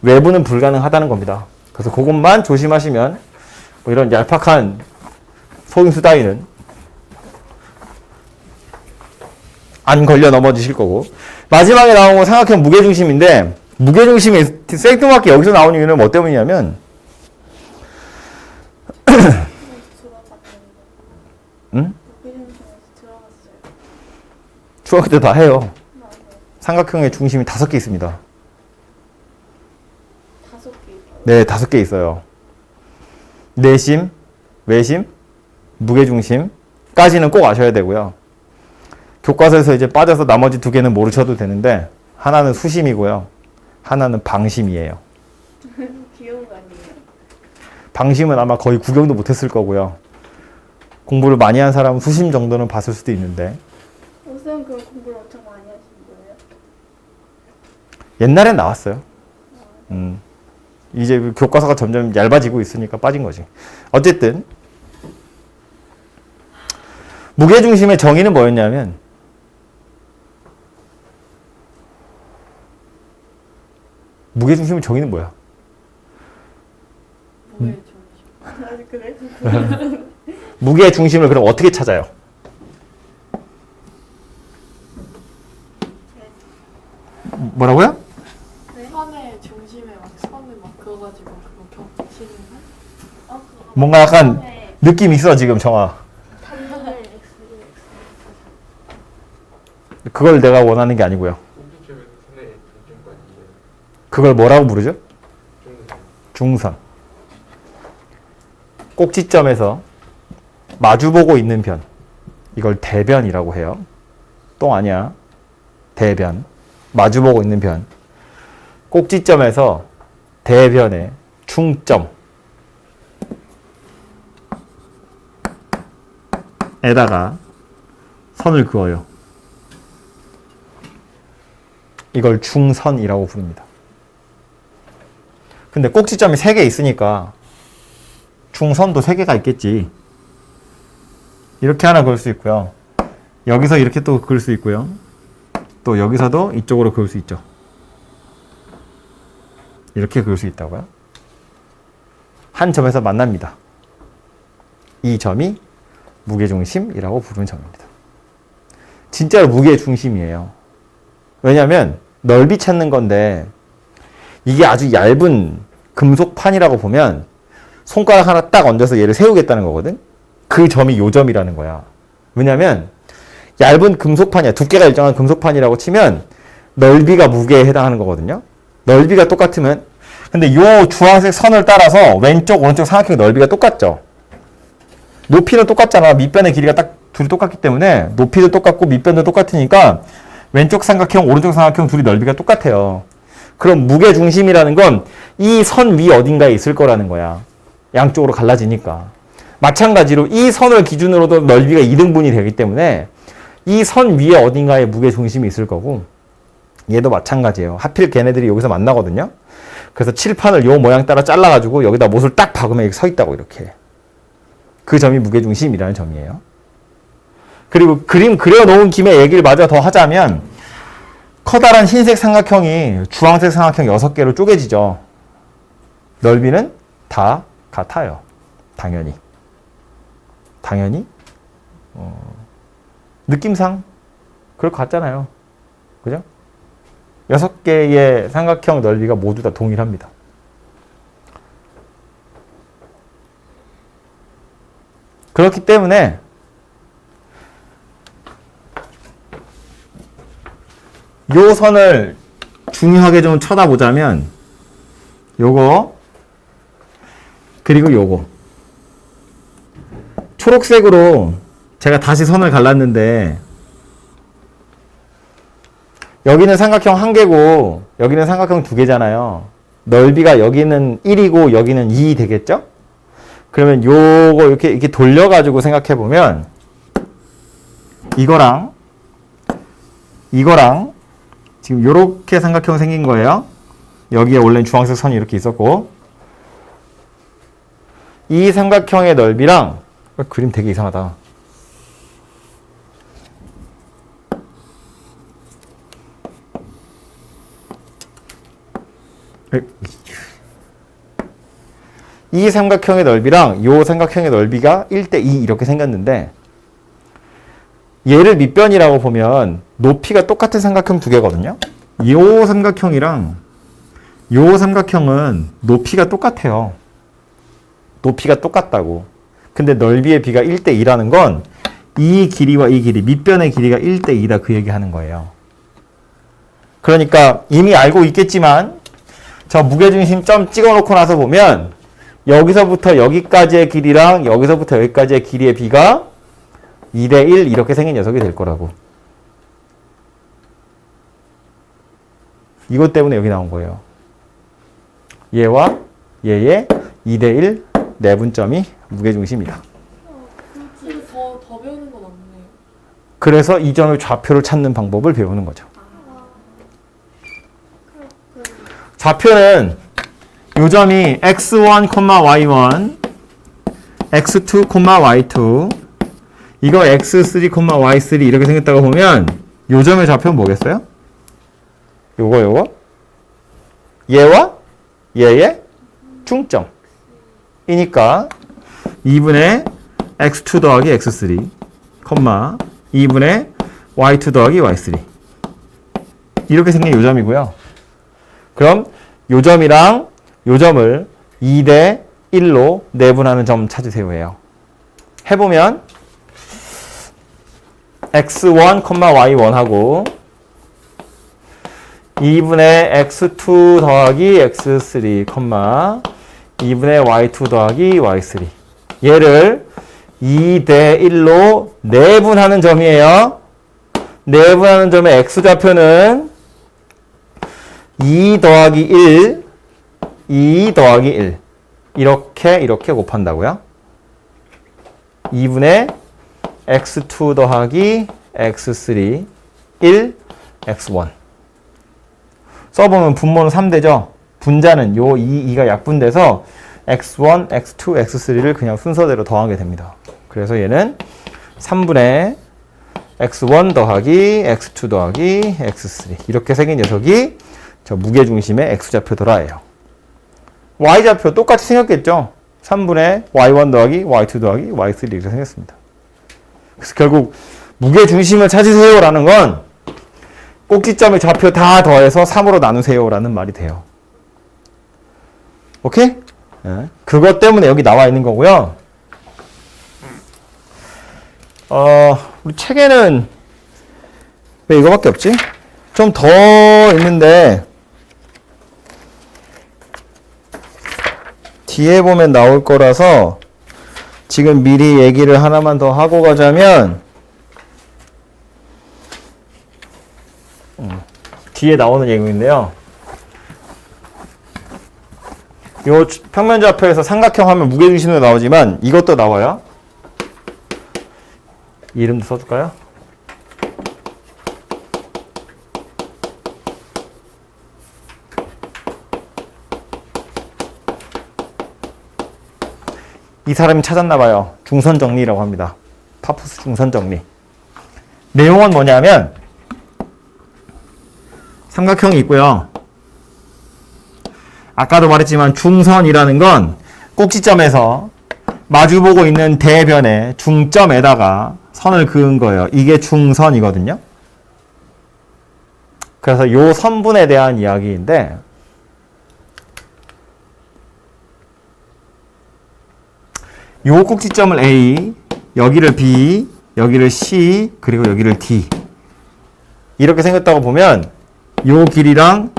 외분은 불가능하다는 겁니다. 그래서 그것만 조심하시면 뭐 이런 얄팍한 속임수 따위는 안 걸려 넘어지실 거고. 마지막에 나온 건 삼각형 무게중심인데 무게중심이 생뚱맞게 여기서 나온 이유는 뭐 때문이냐면 응? 중학교 때 다 해요. 삼각형의 중심이 5개 있습니다. 5개 있어요? 네, 5개 있어요. 내심, 외심, 무게중심까지는 꼭 아셔야 되고요. 교과서에서 이제 빠져서 나머지 2개는 모르셔도 되는데 하나는 수심이고요. 하나는 방심이에요. 귀여운 거 아니에요? 방심은 아마 거의 구경도 못했을 거고요. 공부를 많이 한 사람은 수심 정도는 봤을 수도 있는데 쌤 그럼 공부를 엄청 많이 하신 거예요? 옛날엔 나왔어요. 이제 교과서가 점점 얇아지고 있으니까 빠진 거지. 어쨌든 무게중심의 정의는 뭐였냐면 무게중심의 정의는 뭐야? 아직 그래? 무게중심을 그럼 어떻게 찾아요? 뭐라고요? 선의 중심에 막 선을 막 그어가지고 그거 겹치는 거? 그거 뭔가 약간 처음에 느낌 있어 지금 정아. 단면을 X, 그걸 내가 원하는 게 아니고요. 그걸 뭐라고 부르죠? 중선. 꼭지점에서 마주보고 있는 변. 이걸 대변이라고 해요. 똥 아니야. 대변. 마주보고 있는 변. 꼭지점에서 대변의 중점. 에다가 선을 그어요. 이걸 중선이라고 부릅니다. 근데 꼭지점이 3개 있으니까 중선도 3개가 있겠지. 이렇게 하나 그을 수 있고요. 여기서 이렇게 또 그을 수 있고요. 또 여기서도 이쪽으로 그을 수 있죠. 이렇게 그을 수 있다고요. 한 점에서 만납니다. 이 점이 무게중심이라고 부르는 점입니다. 진짜로 무게중심이에요. 왜냐하면 넓이 찾는 건데 이게 아주 얇은 금속판이라고 보면 손가락 하나 딱 얹어서 얘를 세우겠다는 거거든. 그 점이 요 점이라는 거야. 왜냐하면 얇은 금속판이야. 두께가 일정한 금속판이라고 치면 넓이가 무게에 해당하는 거거든요. 넓이가 똑같으면 근데 요 주황색 선을 따라서 왼쪽 오른쪽 삼각형 넓이가 똑같죠. 높이는 똑같잖아. 밑변의 길이가 딱 둘이 똑같기 때문에 높이도 똑같고 밑변도 똑같으니까 왼쪽 삼각형 오른쪽 삼각형 둘이 넓이가 똑같아요. 그럼 무게중심이라는 건 이 선 위 어딘가에 있을 거라는 거야. 양쪽으로 갈라지니까. 마찬가지로 이 선을 기준으로도 넓이가 2등분이 되기 때문에 이 선 위에 어딘가에 무게중심이 있을 거고 얘도 마찬가지예요. 하필 걔네들이 여기서 만나거든요. 그래서 칠판을 요 모양 따라 잘라가지고 여기다 못을 딱 박으면 이렇게 서 있다고 이렇게. 그 점이 무게중심이라는 점이에요. 그리고 그림 그려놓은 김에 얘기를 마저 더 하자면 커다란 흰색 삼각형이 주황색 삼각형 6개로 쪼개지죠. 넓이는 다 같아요. 당연히. 느낌상 그럴 것 같잖아요. 그죠? 6개의 삼각형 넓이가 모두 다 동일합니다. 그렇기 때문에 요 선을 중요하게 좀 쳐다보자면 요거 그리고 요거 초록색으로 제가 다시 선을 갈랐는데 여기는 삼각형 1개고 여기는 삼각형 2개잖아요. 넓이가 여기는 1이고 여기는 2 되겠죠? 그러면 요거 이렇게 돌려가지고 생각해보면 이거랑 지금 요렇게 삼각형 생긴 거예요. 여기에 원래는 주황색 선이 이렇게 있었고 이 삼각형의 넓이랑 그림 되게 이상하다. 이 삼각형의 넓이랑 요 삼각형의 넓이가 1:2 이렇게 생겼는데 얘를 밑변이라고 보면 높이가 똑같은 삼각형 2개거든요. 요 삼각형이랑 요 삼각형은 높이가 똑같아요. 높이가 똑같다고. 근데 넓이의 비가 1:2라는 건 이 길이와 이 길이, 밑변의 길이가 1:2다 그 얘기하는 거예요. 그러니까 이미 알고 있겠지만 저 무게중심 점 찍어놓고 나서 보면 여기서부터 여기까지의 길이랑 여기서부터 여기까지의 길이의 비가 2:1 이렇게 생긴 녀석이 될 거라고. 이것 때문에 여기 나온 거예요. 얘와 얘의 2:1 내분점이 무게중심이다. 더 배우는 건 없네요. 그래서 이 점의 좌표를 찾는 방법을 배우는 거죠. 좌표는 요 점이 x1, y1, x2, y2 이거 x3, y3 이렇게 생겼다고 보면 요 점의 좌표는 뭐겠어요? 요거 얘와 얘의 중점이니까 2분의 x2 더하기 x3, 2분의 y2 더하기 y3 이렇게 생긴 요 점이고요. 그럼 요 점이랑 요 점을 2:1로 내분하는 점 찾으세요 해요. 해보면 x1, y1하고 2분의 x2 더하기 x3, 2분의 y2 더하기 y3 얘를 2:1로 내분하는 점이에요. 내분하는 점의 x좌표는 2 더하기 1, 2 더하기 1 이렇게 곱한다고요. 2분의 x2 더하기 x3, 1, x1 써보면 분모는 3되죠. 분자는 요 2가 약분돼서 x1, x2, x3를 그냥 순서대로 더하게 됩니다. 그래서 얘는 3분의 x1 더하기 x2 더하기 x3 이렇게 생긴 녀석이 저 무게중심의 x좌표더라예요. y좌표 똑같이 생겼겠죠. 3분의 y1 더하기 y2 더하기 y3 이렇게 생겼습니다. 그래서 결국 무게중심을 찾으세요 라는 건 꼭지점의 좌표 다 더해서 3으로 나누세요 라는 말이 돼요. 오케이? 네. 그것 때문에 여기 나와 있는 거고요. 우리 책에는 왜 이거밖에 없지? 좀 더 있는데 뒤에 보면 나올 거라서 지금 미리 얘기를 하나만 더 하고 가자면 뒤에 나오는 얘기인데요. 요 평면좌표에서 삼각형 하면 무게중심도 나오지만 이것도 나와요. 이름도 써줄까요? 이 사람이 찾았나봐요. 중선정리라고 합니다. 파푸스 중선정리. 내용은 뭐냐면 삼각형이 있고요. 아까도 말했지만 중선이라는 건 꼭지점에서 마주보고 있는 대변의 중점에다가 선을 그은 거예요. 이게 중선이거든요. 그래서 요 선분에 대한 이야기인데 요 꼭지점을 A, 여기를 B, 여기를 C, 그리고 여기를 D 이렇게 생겼다고 보면 요 길이랑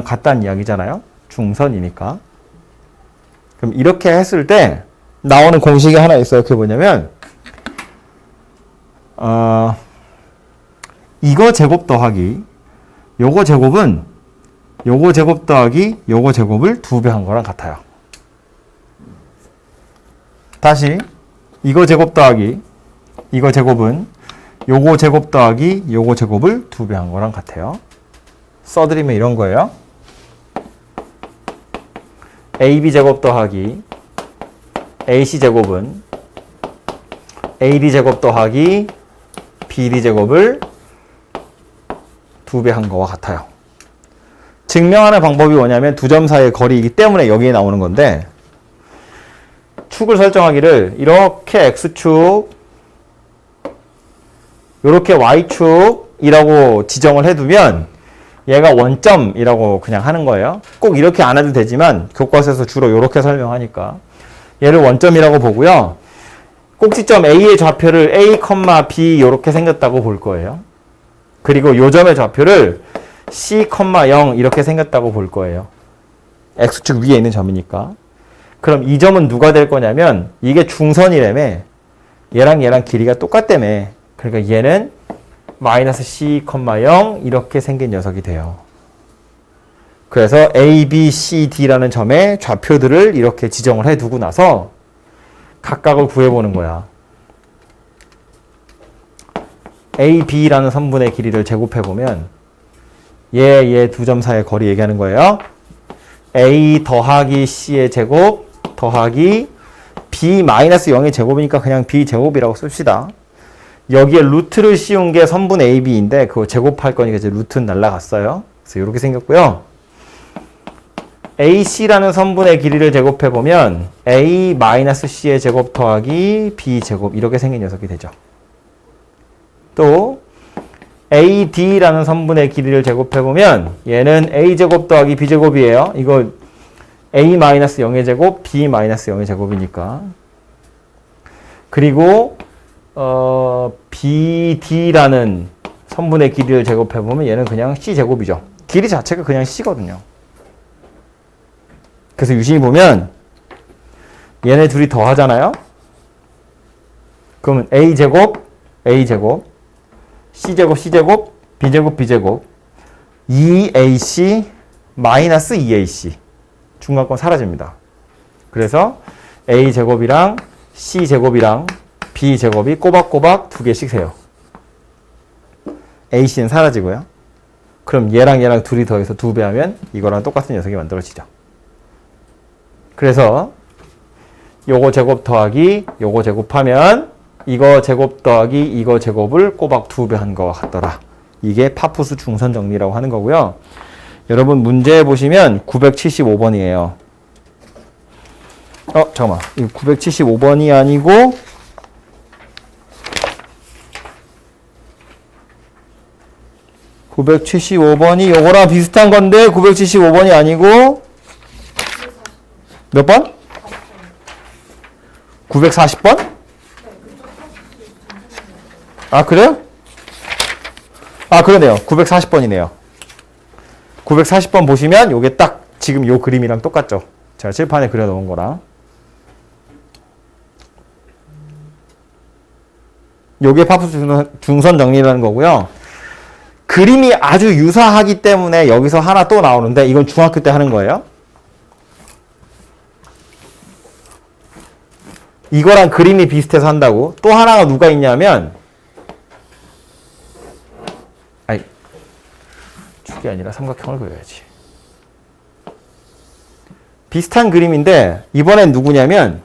같다는 이야기잖아요. 중선이니까. 그럼 이렇게 했을 때 나오는 공식이 하나 있어요. 그게 뭐냐면 이거 제곱 더하기 요거 제곱은 요거 제곱 더하기 요거 제곱을 2배 한 거랑 같아요. 다시 이거 제곱 더하기 이거 제곱은 요거 제곱 더하기 요거 제곱을 2배 한 거랑 같아요. 써드리면 이런 거예요. AB 제곱 더하기 AC 제곱은 AD 제곱 더하기 BD 제곱을 2배 한 거와 같아요. 증명하는 방법이 뭐냐면 두 점 사이의 거리이기 때문에 여기에 나오는 건데 축을 설정하기를 이렇게 X축 이렇게 Y축이라고 지정을 해두면 얘가 원점이라고 그냥 하는 거예요. 꼭 이렇게 안 해도 되지만 교과서에서 주로 이렇게 설명하니까 얘를 원점이라고 보고요. 꼭지점 A의 좌표를 A, B 이렇게 생겼다고 볼 거예요. 그리고 요 점의 좌표를 C, 0 이렇게 생겼다고 볼 거예요. X축 위에 있는 점이니까. 그럼 이 점은 누가 될 거냐면 이게 중선이라며 얘랑 길이가 똑같다며. 그러니까 얘는 마이너스 C, 0 이렇게 생긴 녀석이 돼요. 그래서 A, B, C, D라는 점의 좌표들을 이렇게 지정을 해두고 나서 각각을 구해보는 거야. A, B라는 선분의 길이를 제곱해보면 얘 두 점 사이의 거리 얘기하는 거예요. A 더하기 C의 제곱 더하기 B 마이너스 0의 제곱이니까 그냥 B 제곱이라고 씁시다. 여기에 루트를 씌운 게 선분 AB인데 그거 제곱할 거니까 이제 루트는 날라갔어요. 그래서 이렇게 생겼고요. AC라는 선분의 길이를 제곱해보면 A-C의 제곱 더하기 B 제곱 이렇게 생긴 녀석이 되죠. 또 AD라는 선분의 길이를 제곱해보면 얘는 A제곱 더하기 B제곱이에요. 이거 A-0의 제곱, B-0의 제곱이니까. 그리고 BD라는 선분의 길이를 제곱해보면 얘는 그냥 C제곱이죠. 길이 자체가 그냥 C거든요. 그래서 유심히 보면 얘네 둘이 더하잖아요. 그러면 A제곱, A제곱, C제곱, C제곱, B제곱, B제곱 2AC 마이너스 2AC 중간권 사라집니다. 그래서 A제곱이랑 C제곱이랑 B제곱이 꼬박꼬박 2개씩 세요. AC는 사라지고요. 그럼 얘랑 둘이 더해서 2배 하면 이거랑 똑같은 녀석이 만들어지죠. 그래서 요거 제곱 더하기 요거 제곱하면 이거 제곱 더하기 이거 제곱을 꼬박 2배 한 거와 같더라. 이게 파푸스 중선 정리라고 하는 거고요. 여러분 문제 보시면 975번이에요. 잠깐만. 이거 975번이 아니고 975번이 요거랑 비슷한 건데 975번이 아니고 몇 번? 940번? 아, 그래요? 아, 그러네요. 940번이네요. 940번 보시면 요게 딱 지금 요 그림이랑 똑같죠. 제가 칠판에 그려놓은 거랑. 요게 파푸 중선 정리라는 거고요. 그림이 아주 유사하기 때문에 여기서 하나 또 나오는데 이건 중학교 때 하는 거예요. 이거랑 그림이 비슷해서 한다고. 또 하나가 누가 있냐면 아니 축이 아니라 삼각형을 그려야지. 비슷한 그림인데 이번엔 누구냐면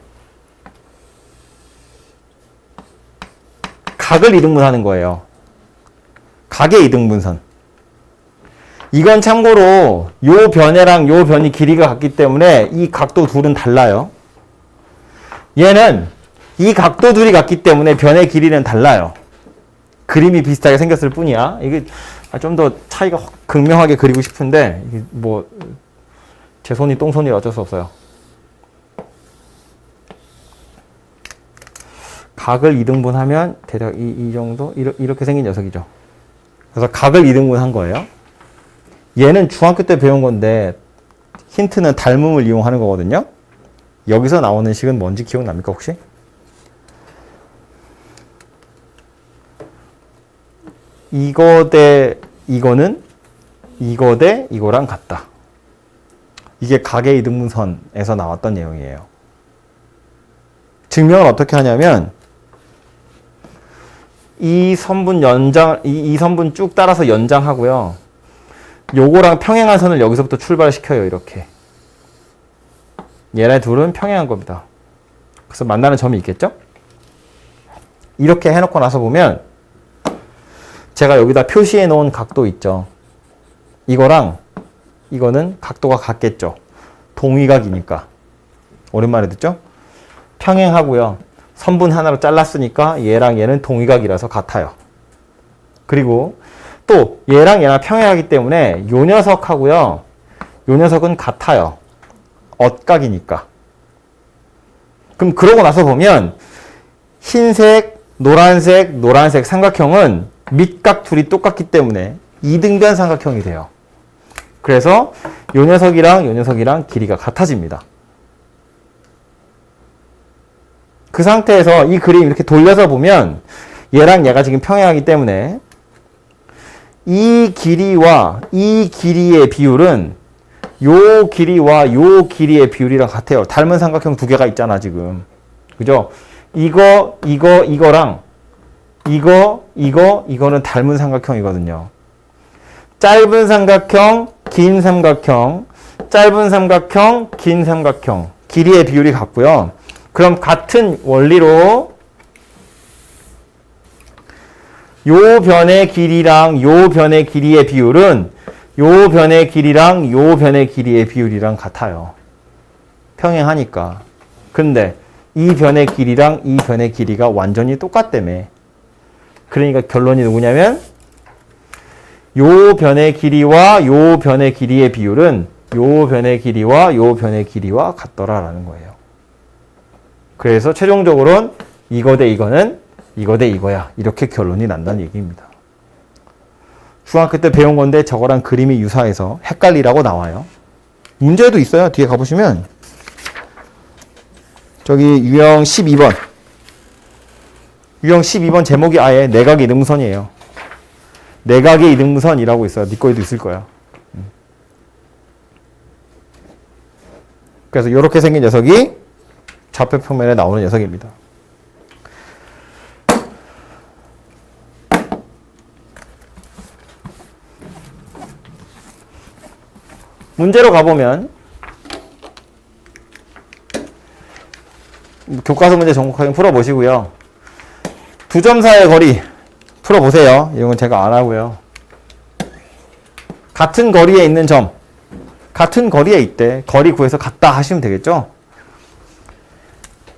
각을 이등분하는 거예요. 각의 이등분선. 이건 참고로 요 변이랑 요 변이 길이가 같기 때문에 이 각도 둘은 달라요. 얘는 이 각도 둘이 같기 때문에 변의 길이는 달라요. 그림이 비슷하게 생겼을 뿐이야. 이게 좀 더 차이가 극명하게 그리고 싶은데 이게 뭐 제 손이 똥손이라 어쩔 수 없어요. 각을 이등분하면 대략 이 정도 이렇게 생긴 녀석이죠. 그래서 각을 이등분한 거예요. 얘는 중학교 때 배운 건데 힌트는 닮음을 이용하는 거거든요. 여기서 나오는 식은 뭔지 기억납니까 혹시? 이거 대 이거는 이거 대 이거랑 같다. 이게 각의 이등분선에서 나왔던 내용이에요. 증명을 어떻게 하냐면 이 선분 연장, 이 선분 쭉 따라서 연장하고요. 요거랑 평행한 선을 여기서부터 출발시켜요. 이렇게. 얘네 둘은 평행한 겁니다. 그래서 만나는 점이 있겠죠? 이렇게 해놓고 나서 보면 제가 여기다 표시해 놓은 각도 있죠. 이거랑 이거는 각도가 같겠죠. 동위각이니까. 오랜만에 듣죠? 평행하고요. 선분 하나로 잘랐으니까 얘랑 얘는 동위각이라서 같아요. 그리고 또 얘랑 얘랑 평행하기 때문에 요 녀석하고요. 요 녀석은 같아요. 엇각이니까. 그럼 그러고 나서 보면 흰색, 노란색, 노란색 삼각형은 밑각 둘이 똑같기 때문에 이등변 삼각형이 돼요. 그래서 요 녀석이랑 요 녀석이랑 길이가 같아집니다. 그 상태에서 이 그림 이렇게 돌려서 보면 얘랑 얘가 지금 평행하기 때문에 이 길이와 이 길이의 비율은 요 길이와 요 길이의 비율이랑 같아요. 닮은 삼각형 두 개가 있잖아 지금. 그죠? 이거랑 이거는 닮은 삼각형이거든요. 짧은 삼각형, 긴 삼각형, 짧은 삼각형, 긴 삼각형. 길이의 비율이 같고요. 그럼 같은 원리로 요 변의 길이랑 요 변의 길이의 비율은 요 변의 길이랑 요 변의 길이의 비율이랑 같아요. 평행하니까. 근데 이 변의 길이랑 이 변의 길이가 완전히 똑같다며. 그러니까 결론이 누구냐면 요 변의 길이와 요 변의 길이의 비율은 요 변의 길이와 요 변의 길이와 같더라라는 거예요. 그래서 최종적으로는 이거 대 이거는 이거 대 이거야. 이렇게 결론이 난다는 얘기입니다. 중학교 때 배운 건데 저거랑 그림이 유사해서 헷갈리라고 나와요. 문제도 있어요. 뒤에 가보시면 저기 유형 12번 유형 12번 제목이 아예 내각의 이등분선이에요. 내각의 이등분선이라고 있어요. 네 거에도 있을 거야. 그래서 이렇게 생긴 녀석이 좌표 평면에 나오는 녀석입니다. 문제로 가보면 교과서 문제 전국하게 풀어보시고요. 두 점 사이의 거리 풀어보세요. 이건 제가 안 하고요. 같은 거리에 있는 점, 같은 거리에 있대. 거리 구해서 같다 하시면 되겠죠.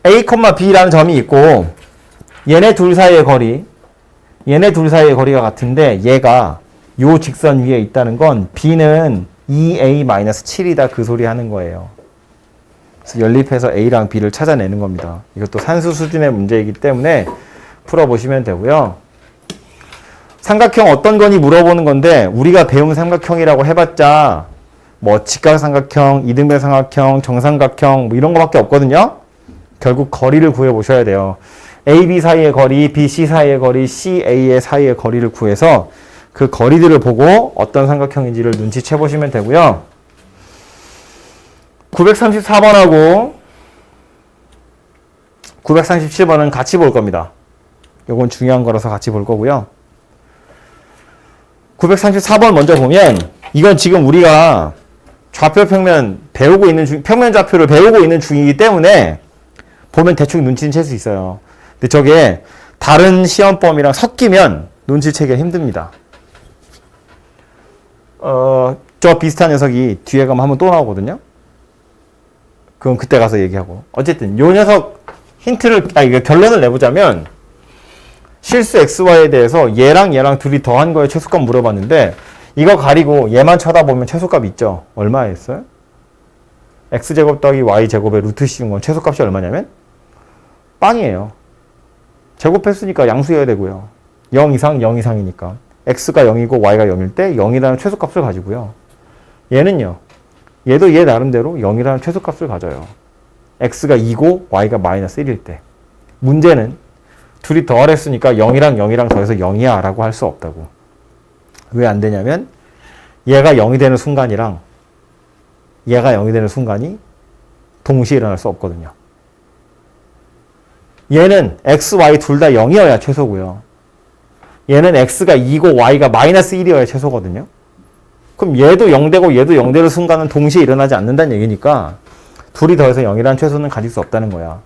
A, B라는 점이 있고 얘네 둘 사이의 거리, 얘네 둘 사이의 거리가 같은데 얘가 요 직선 위에 있다는 건 B는 2A-7이다 그 소리 하는 거예요. 그래서 연립해서 A랑 B를 찾아내는 겁니다. 이것도 산수 수준의 문제이기 때문에 풀어보시면 되고요. 삼각형 어떤 거니 물어보는 건데 우리가 배운 삼각형이라고 해봤자 뭐 직각삼각형, 이등변 삼각형, 정삼각형 뭐 이런 거밖에 없거든요. 결국 거리를 구해보셔야 돼요. A, B 사이의 거리, B, C 사이의 거리, C, A의 사이의 거리를 구해서 그 거리들을 보고 어떤 삼각형인지를 눈치채 보시면 되고요. 934번하고 937번은 같이 볼 겁니다. 이건 중요한 거라서 같이 볼 거고요. 934번 먼저 보면 이건 지금 우리가 좌표 평면 배우고 있는 평면 좌표를 배우고 있는 중이기 때문에 보면 대충 눈치는 챌 수 있어요. 근데 저게 다른 시험범위랑 섞이면 눈치채기가 힘듭니다. 저 비슷한 녀석이 뒤에 가면 한번 또 나오거든요. 그건 그때 가서 얘기하고. 어쨌든 요 녀석 결론을 내보자면 실수 XY에 대해서 얘랑 둘이 더한 거에 최소값 물어봤는데 이거 가리고 얘만 쳐다보면 최소값 있죠. 얼마였어요? X제곱 더하기 Y제곱의 루트 씌운 건 최소값이 얼마냐면 빵이에요. 제곱했으니까 양수여야 되고요. 0 이상, 0 이상이니까. X가 0이고 Y가 0일 때 0이라는 최소값을 가지고요. 얘는요. 얘도 얘 나름대로 0이라는 최소값을 가져요. X가 2고 Y가 마이너스 1일 때. 문제는 둘이 더하랬으니까 0이랑 더해서 0이야 라고 할 수 없다고. 왜 안 되냐면 얘가 0이 되는 순간이랑 얘가 0이 되는 순간이 동시에 일어날 수 없거든요. 얘는 X, Y 둘 다 0이어야 최소고요. 얘는 X가 2고 Y가 마이너스 1이어야 최소거든요. 그럼 얘도 0되고 얘도 0되는 순간은 동시에 일어나지 않는다는 얘기니까 둘이 더해서 0이라는 최소는 가질 수 없다는 거야.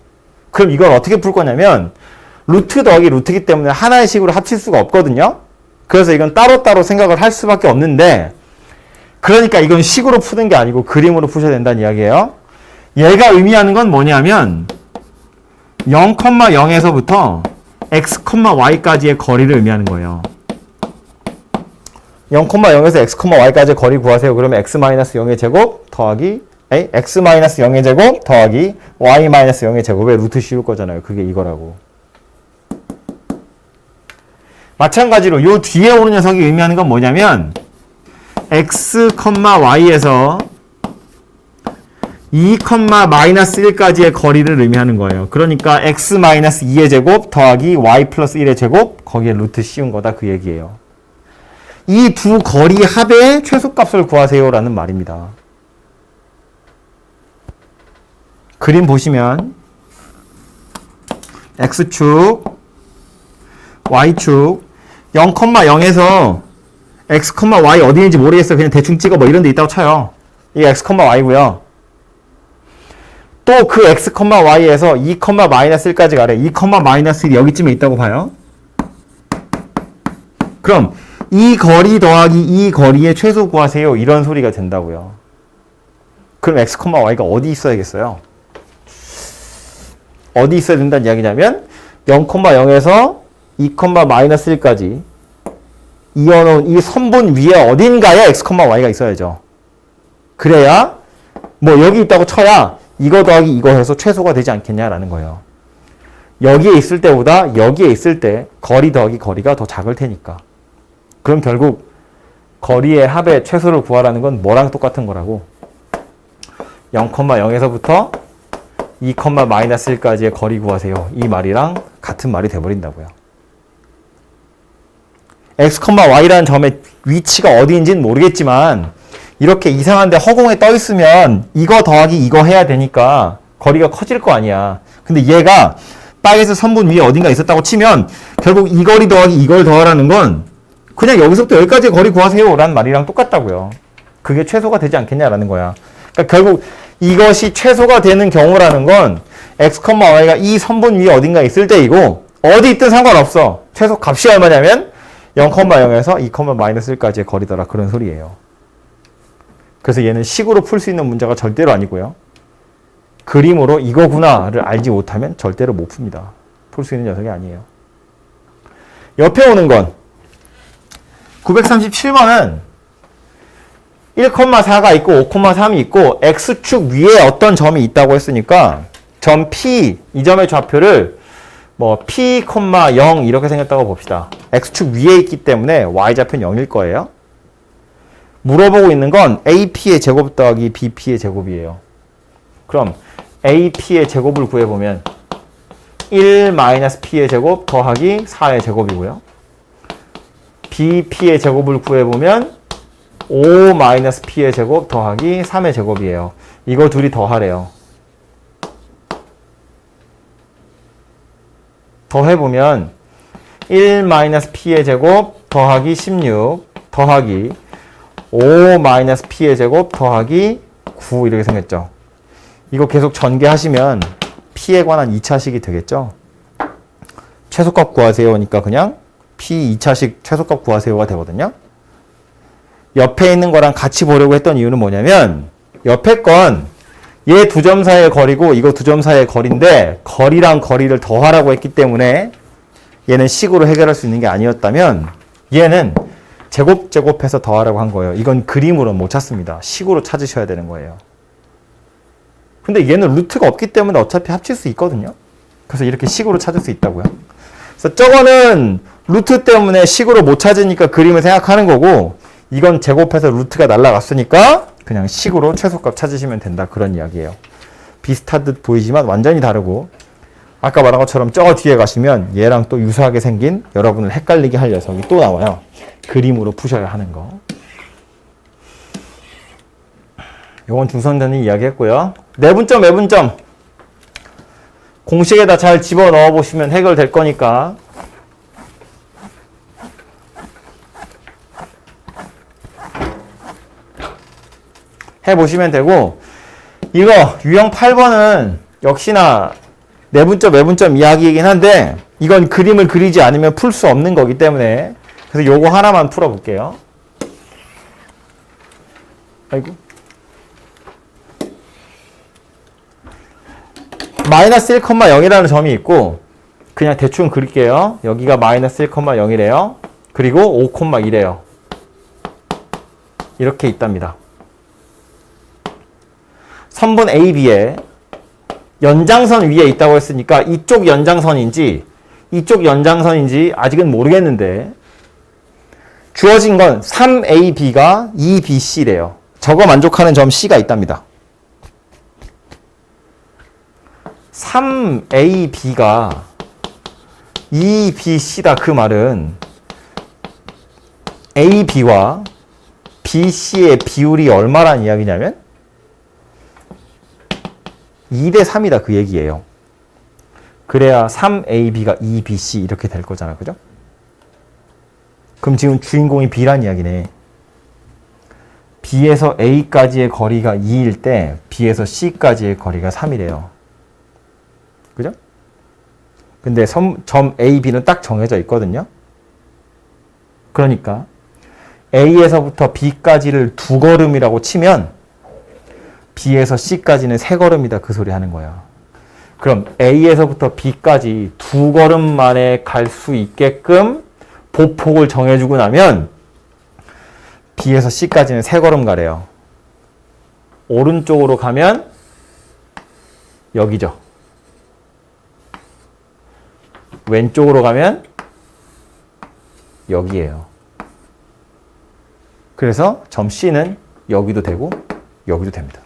그럼 이걸 어떻게 풀 거냐면 루트 더하기 루트이기 때문에 하나의 식으로 합칠 수가 없거든요. 그래서 이건 따로따로 생각을 할 수밖에 없는데 그러니까 이건 식으로 푸는 게 아니고 그림으로 푸셔야 된다는 이야기예요. 얘가 의미하는 건 뭐냐면 0,0에서부터 x, y까지의 거리를 의미하는 거예요. 0,0에서 x, y까지의 거리 구하세요. 그러면 x-0의 제곱 더하기 x-0의 제곱 더하기 y-0의 제곱에 루트 씌울 거잖아요. 그게 이거라고. 마찬가지로 요 뒤에 오는 녀석이 의미하는 건 뭐냐면 x, y에서 2,-1까지의 거리를 의미하는 거예요. 그러니까 x-2의 제곱 더하기 y+1의 제곱 거기에 루트 씌운 거다 그 얘기예요. 이 두 거리 합의 최소값을 구하세요 라는 말입니다. 그림 보시면 x축, y축 0,0에서 x, y 어디 있는지 모르겠어요. 그냥 대충 찍어 뭐 이런 데 있다고 쳐요. 이게 x, y고요. 또 그 x, y에서 2,-1까지 가래. 2,-1이 여기쯤에 있다고 봐요. 그럼 이 거리 더하기 이 거리의 최소 구하세요. 이런 소리가 된다고요. 그럼 x, y가 어디 있어야겠어요? 어디 있어야 된다는 이야기냐면 0,0에서 2,-1까지 이어놓은 이 선분 위에 어딘가에 x, y가 있어야죠. 그래야 뭐 여기 있다고 쳐야 이거 더하기 이거 해서 최소가 되지 않겠냐라는 거예요. 여기에 있을 때보다 여기에 있을 때 거리 더하기 거리가 더 작을 테니까. 그럼 결국 거리의 합의 최소를 구하라는 건 뭐랑 똑같은 거라고? 0,0에서부터 2,-1까지의 거리 구하세요. 이 말이랑 같은 말이 돼버린다고요. x, y라는 점의 위치가 어디인지는 모르겠지만 이렇게 이상한데 허공에 떠 있으면 이거 더하기 이거 해야 되니까 거리가 커질 거 아니야. 근데 얘가 빨간색 선분 위에 어딘가 있었다고 치면 결국 이 거리 더하기 이걸 더하라는 건 그냥 여기서부터 여기까지의 거리 구하세요 라는 말이랑 똑같다고요. 그게 최소가 되지 않겠냐라는 거야. 그러니까 결국 이것이 최소가 되는 경우라는 건 x, y가 이 선분 위에 어딘가 있을 때이고 어디 있든 상관없어. 최소 값이 얼마냐면 0,0에서 2,-1까지의 거리더라. 그런 소리예요. 그래서 얘는 식으로 풀 수 있는 문제가 절대로 아니고요. 그림으로 이거구나를 알지 못하면 절대로 못 풉니다. 풀 수 있는 녀석이 아니에요. 옆에 오는 건 937번은 1,4가 있고 5,3이 있고 x축 위에 어떤 점이 있다고 했으니까 점 P, 이 점의 좌표를 뭐 p, 0 이렇게 생겼다고 봅시다. x축 위에 있기 때문에 y좌표는 0일 거예요. 물어보고 있는 건 ap의 제곱 더하기 bp의 제곱이에요. 그럼 ap의 제곱을 구해보면 1-p의 제곱 더하기 4의 제곱이고요. bp의 제곱을 구해보면 5-p의 제곱 더하기 3의 제곱이에요. 이거 둘이 더하래요. 더해보면 1-p의 제곱 더하기 16 더하기 5-p의 제곱 더하기 9 이렇게 생겼죠. 이거 계속 전개하시면 p에 관한 2차식이 되겠죠. 최소값 구하세요니까 그냥 p 2차식 최소값 구하세요가 되거든요. 옆에 있는 거랑 같이 보려고 했던 이유는 뭐냐면 옆에 건 얘 두 점 사이의 거리고 이거 두 점 사이의 거리인데 거리랑 거리를 더하라고 했기 때문에 얘는 식으로 해결할 수 있는 게 아니었다면 얘는 제곱해서 더하라고 한 거예요. 이건 그림으로 못 찾습니다. 식으로 찾으셔야 되는 거예요. 근데 얘는 루트가 없기 때문에 어차피 합칠 수 있거든요. 그래서 이렇게 식으로 찾을 수 있다고요. 그래서 저거는 루트 때문에 식으로 못 찾으니까 그림을 생각하는 거고 이건 제곱해서 루트가 날라갔으니까 그냥 식으로 최소값 찾으시면 된다. 그런 이야기예요. 비슷한 듯 보이지만 완전히 다르고 아까 말한 것처럼 저 뒤에 가시면 얘랑 또 유사하게 생긴 여러분을 헷갈리게 할 녀석이 또 나와요. 그림으로 푸셔야 하는 거. 요건 중선전이 이야기했고요. 내분점, 외분점 공식에다 잘 집어넣어 보시면 해결될 거니까 해보시면 되고 이거 유형 8번은 역시나 내분점, 외분점 이야기이긴 한데 이건 그림을 그리지 않으면 풀 수 없는 거기 때문에 그래서 요거 하나만 풀어볼게요. 아이고. 마이너스 1,0이라는 점이 있고 그냥 대충 그릴게요. 여기가 마이너스 1,0이래요. 그리고 5,1이래요. 이렇게 있답니다. 선분 AB에 연장선 위에 있다고 했으니까 이쪽 연장선인지 이쪽 연장선인지 아직은 모르겠는데 주어진 건 3AB가 2BC래요. 저거 만족하는 점 C가 있답니다. 3AB가 2BC다 그 말은 AB와 BC의 비율이 얼마란 이야기냐면 2대 3이다 그 얘기예요. 그래야 3AB가 2BC 이렇게 될 거잖아. 그죠? 그럼 지금 주인공이 B란 이야기네. B에서 A까지의 거리가 2일 때 B에서 C까지의 거리가 3이래요. 그죠? 근데 점 A, B는 딱 정해져 있거든요. 그러니까 A에서부터 B까지를 2걸음이라고 치면 B에서 C까지는 3걸음이다 그 소리 하는 거야. 그럼 A에서부터 B까지 2걸음 만에 갈 수 있게끔 보폭을 정해주고 나면 B에서 C까지는 3걸음 가래요. 오른쪽으로 가면 여기죠. 왼쪽으로 가면 여기예요. 그래서 점 C는 여기도 되고 여기도 됩니다.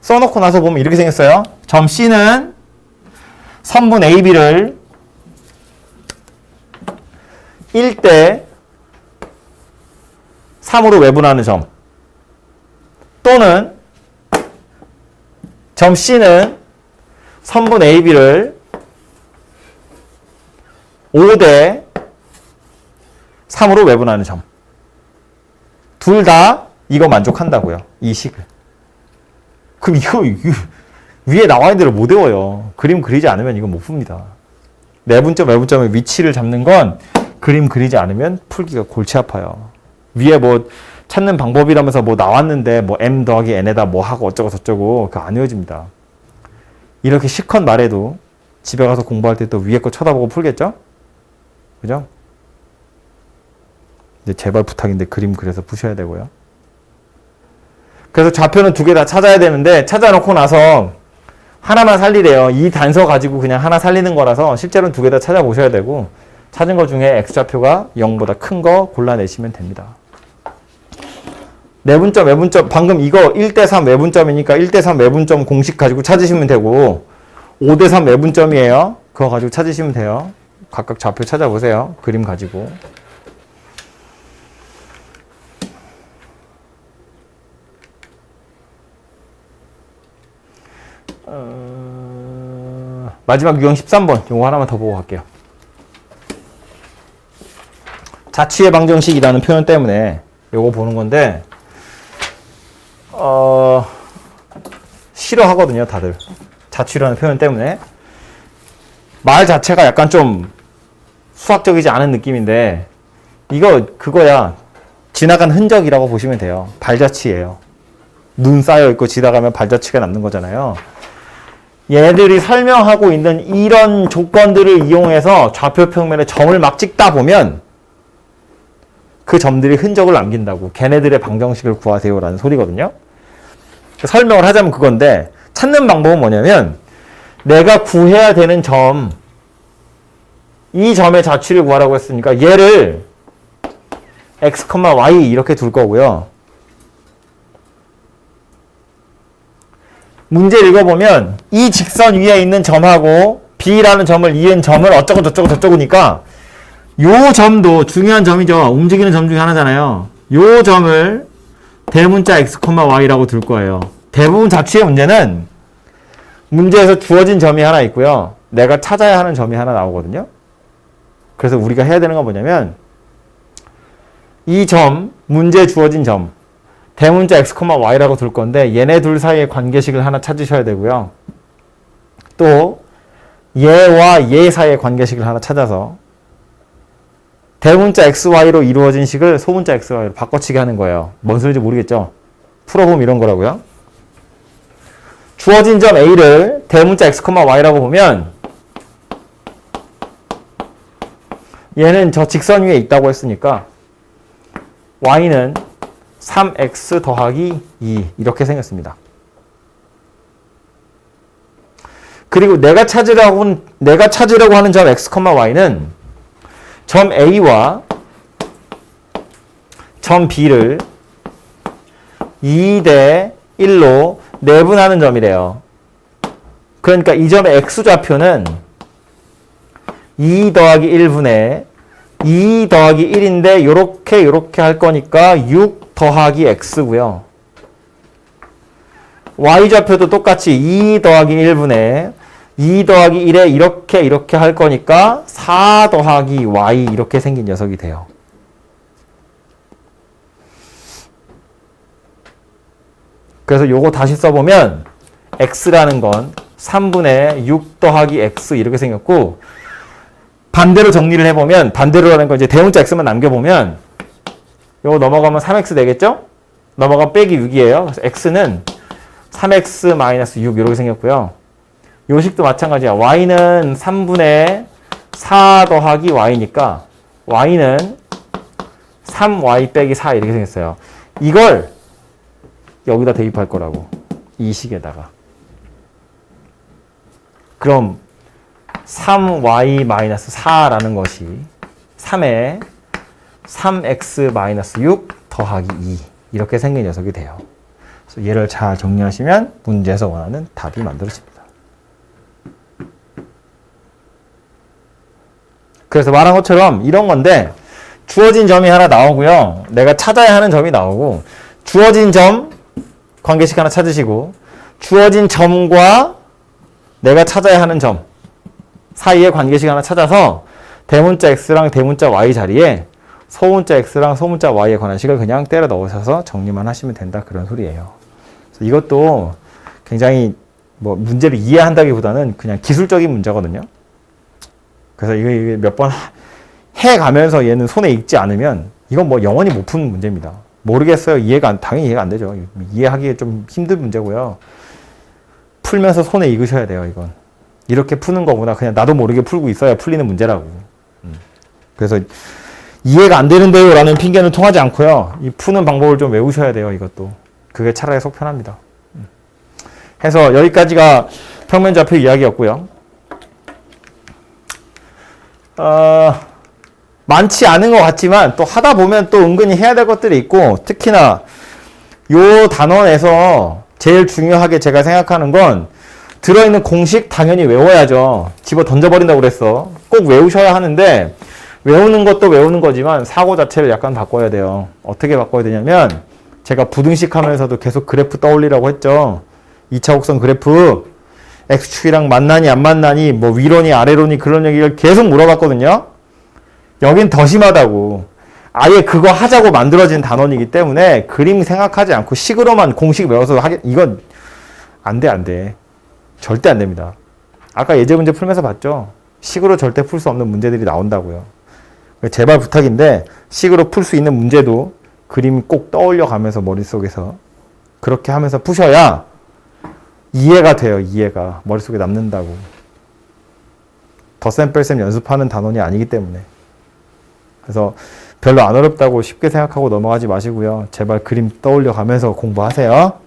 써놓고 나서 보면 이렇게 생겼어요. 점 C는 선분 AB를 1대 3으로 외분하는 점 또는 점 C는 선분 AB를 5대 3으로 외분하는 점. 둘 다 이거 만족한다고요. 이 식을. 그럼 이거 위에 나와 있는 대로 못 외워요. 그림 그리지 않으면 이거 못 풉니다. 내분점, 외분점의 위치를 잡는 건 그림 그리지 않으면 풀기가 골치 아파요. 위에 뭐 찾는 방법이라면서 뭐 나왔는데 뭐 m 더하기 n에다 뭐 하고 어쩌고 저쩌고 그거 안 외워집니다. 이렇게 실컷 말해도 집에 가서 공부할 때 또 위에 거 쳐다보고 풀겠죠? 그죠? 이제 제발 부탁인데 그림 그려서 푸셔야 되고요. 그래서 좌표는 2개 다 찾아야 되는데 찾아놓고 나서 하나만 살리래요. 이 단서 가지고 그냥 하나 살리는 거라서 실제로는 두 개 다 찾아보셔야 되고 찾은 것 중에 x좌표가 0보다 큰 거 골라내시면 됩니다. 내분점, 외분점 방금 이거 1대3 외분점이니까 1대3 외분점 공식 가지고 찾으시면 되고 5대3 외분점이에요. 그거 가지고 찾으시면 돼요. 각각 좌표 찾아보세요. 그림 가지고. 마지막 유형 13번 요거 하나만 더 보고 갈게요. 자취의 방정식이라는 표현 때문에 요거 보는 건데 싫어하거든요 다들. 자취라는 표현 때문에 말 자체가 약간 좀 수학적이지 않은 느낌인데 이거 그거야. 지나간 흔적이라고 보시면 돼요. 발자취예요. 눈 쌓여있고 지나가면 발자취가 남는 거잖아요. 얘들이 설명하고 있는 이런 조건들을 이용해서 좌표 평면에 점을 막 찍다 보면 그 점들이 흔적을 남긴다고. 걔네들의 방정식을 구하세요라는 소리거든요. 설명을 하자면 그건데 찾는 방법은 뭐냐면 내가 구해야 되는 점, 이 점의 자취를 구하라고 했으니까 얘를 x, y 이렇게 둘 거고요. 문제 읽어보면 이 직선 위에 있는 점하고 B라는 점을 이은 점을 어쩌고 저쩌고 저쩌고니까 요 점도 중요한 점이죠. 움직이는 점 중에 하나잖아요. 요 점을 대문자 x, y라고 둘 거예요. 대부분 자취의 문제는 문제에서 주어진 점이 하나 있고요. 내가 찾아야 하는 점이 하나 나오거든요. 그래서 우리가 해야 되는 건 뭐냐면 이 점, 문제에 주어진 점 대문자 x, y라고 둘 건데 얘네 둘 사이의 관계식을 하나 찾으셔야 되고요. 또 얘와 얘 사이의 관계식을 하나 찾아서 대문자 xy로 이루어진 식을 소문자 xy로 바꿔치기 하는 거예요. 뭔 소리인지 모르겠죠? 풀어보면 이런 거라고요. 주어진 점 a를 대문자 x, y라고 보면 얘는 저 직선 위에 있다고 했으니까 y는 3x 더하기 2 이렇게 생겼습니다. 그리고 내가 찾으려고 하는 점 x, y는 점 a와 점 b를 2대 1로 내분하는 점이래요. 그러니까 이 점의 x좌표는 2 더하기 1분의 2 더하기 1인데 요렇게 할 거니까 6 더하기 x고요. y좌표도 똑같이 2 더하기 1분의 2 더하기 1에 이렇게 할 거니까 4 더하기 y 이렇게 생긴 녀석이 돼요. 그래서 요거 다시 써보면 x라는 건 3분의 6 더하기 x 이렇게 생겼고 반대로 정리를 해보면 반대로라는 건 이제 대문자 x만 남겨보면 요거 넘어가면 3x 되겠죠? 넘어가면 빼기 6이에요. 그래서 x는 3x 6 이렇게 생겼고요. 요 식도 마찬가지야. y는 3분의 4 더하기 y니까 y는 3y 빼기 4 이렇게 생겼어요. 이걸 여기다 대입할 거라고. 이 식에다가. 그럼 3y-4라는 것이 3에 3x-6 더하기 2 이렇게 생긴 녀석이 돼요. 그래서 얘를 잘 정리하시면 문제에서 원하는 답이 만들어집니다. 그래서 말한 것처럼 이런 건데 주어진 점이 하나 나오고요. 내가 찾아야 하는 점이 나오고 주어진 점 관계식 하나 찾으시고 주어진 점과 내가 찾아야 하는 점 사이의 관계식 하나 찾아서 대문자 x랑 대문자 y 자리에 소문자 x랑 소문자 y에 관한 식을 그냥 때려 넣으셔서 정리만 하시면 된다 그런 소리예요. 그래서 이것도 굉장히 뭐 문제를 이해한다기보다는 그냥 기술적인 문제거든요. 그래서 이게 몇 번 해가면서 얘는 손에 익지 않으면 이건 뭐 영원히 못 푸는 문제입니다. 모르겠어요. 당연히 이해가 안 되죠. 이해하기 좀 힘든 문제고요. 풀면서 손에 익으셔야 돼요, 이건. 이렇게 푸는 거보다 그냥 나도 모르게 풀고 있어야 풀리는 문제라고. 그래서 이해가 안 되는데요 라는 핑계는 통하지 않고요. 이 푸는 방법을 좀 외우셔야 돼요, 이것도. 그게 차라리 속 편합니다. 해서 여기까지가 평면좌표 이야기였고요. 많지 않은 것 같지만 또 하다 보면 또 은근히 해야 될 것들이 있고, 특히나 요 단원에서 제일 중요하게 제가 생각하는 건 들어있는 공식 당연히 외워야죠. 집어 던져버린다고 그랬어. 꼭 외우셔야 하는데 외우는 것도 외우는 거지만 사고 자체를 약간 바꿔야 돼요. 어떻게 바꿔야 되냐면 제가 부등식 하면서도 계속 그래프 떠올리라고 했죠. 2차 곡선 그래프 X축이랑 만나니 안 만나니 뭐 위로니 아래로니 그런 얘기를 계속 물어봤거든요. 여긴 더 심하다고. 아예 그거 하자고 만들어진 단원이기 때문에 그림 생각하지 않고 식으로만 공식 외워서 이건 안 돼. 절대 안 됩니다. 아까 예제 문제 풀면서 봤죠? 식으로 절대 풀 수 없는 문제들이 나온다고요. 제발 부탁인데 식으로 풀 수 있는 문제도 그림 꼭 떠올려 가면서 머릿속에서 그렇게 하면서 푸셔야 이해가 돼요. 이해가. 머릿속에 남는다고. 덧셈 뺄셈 연습하는 단원이 아니기 때문에. 그래서 별로 안 어렵다고 쉽게 생각하고 넘어가지 마시고요. 제발 그림 떠올려 가면서 공부하세요.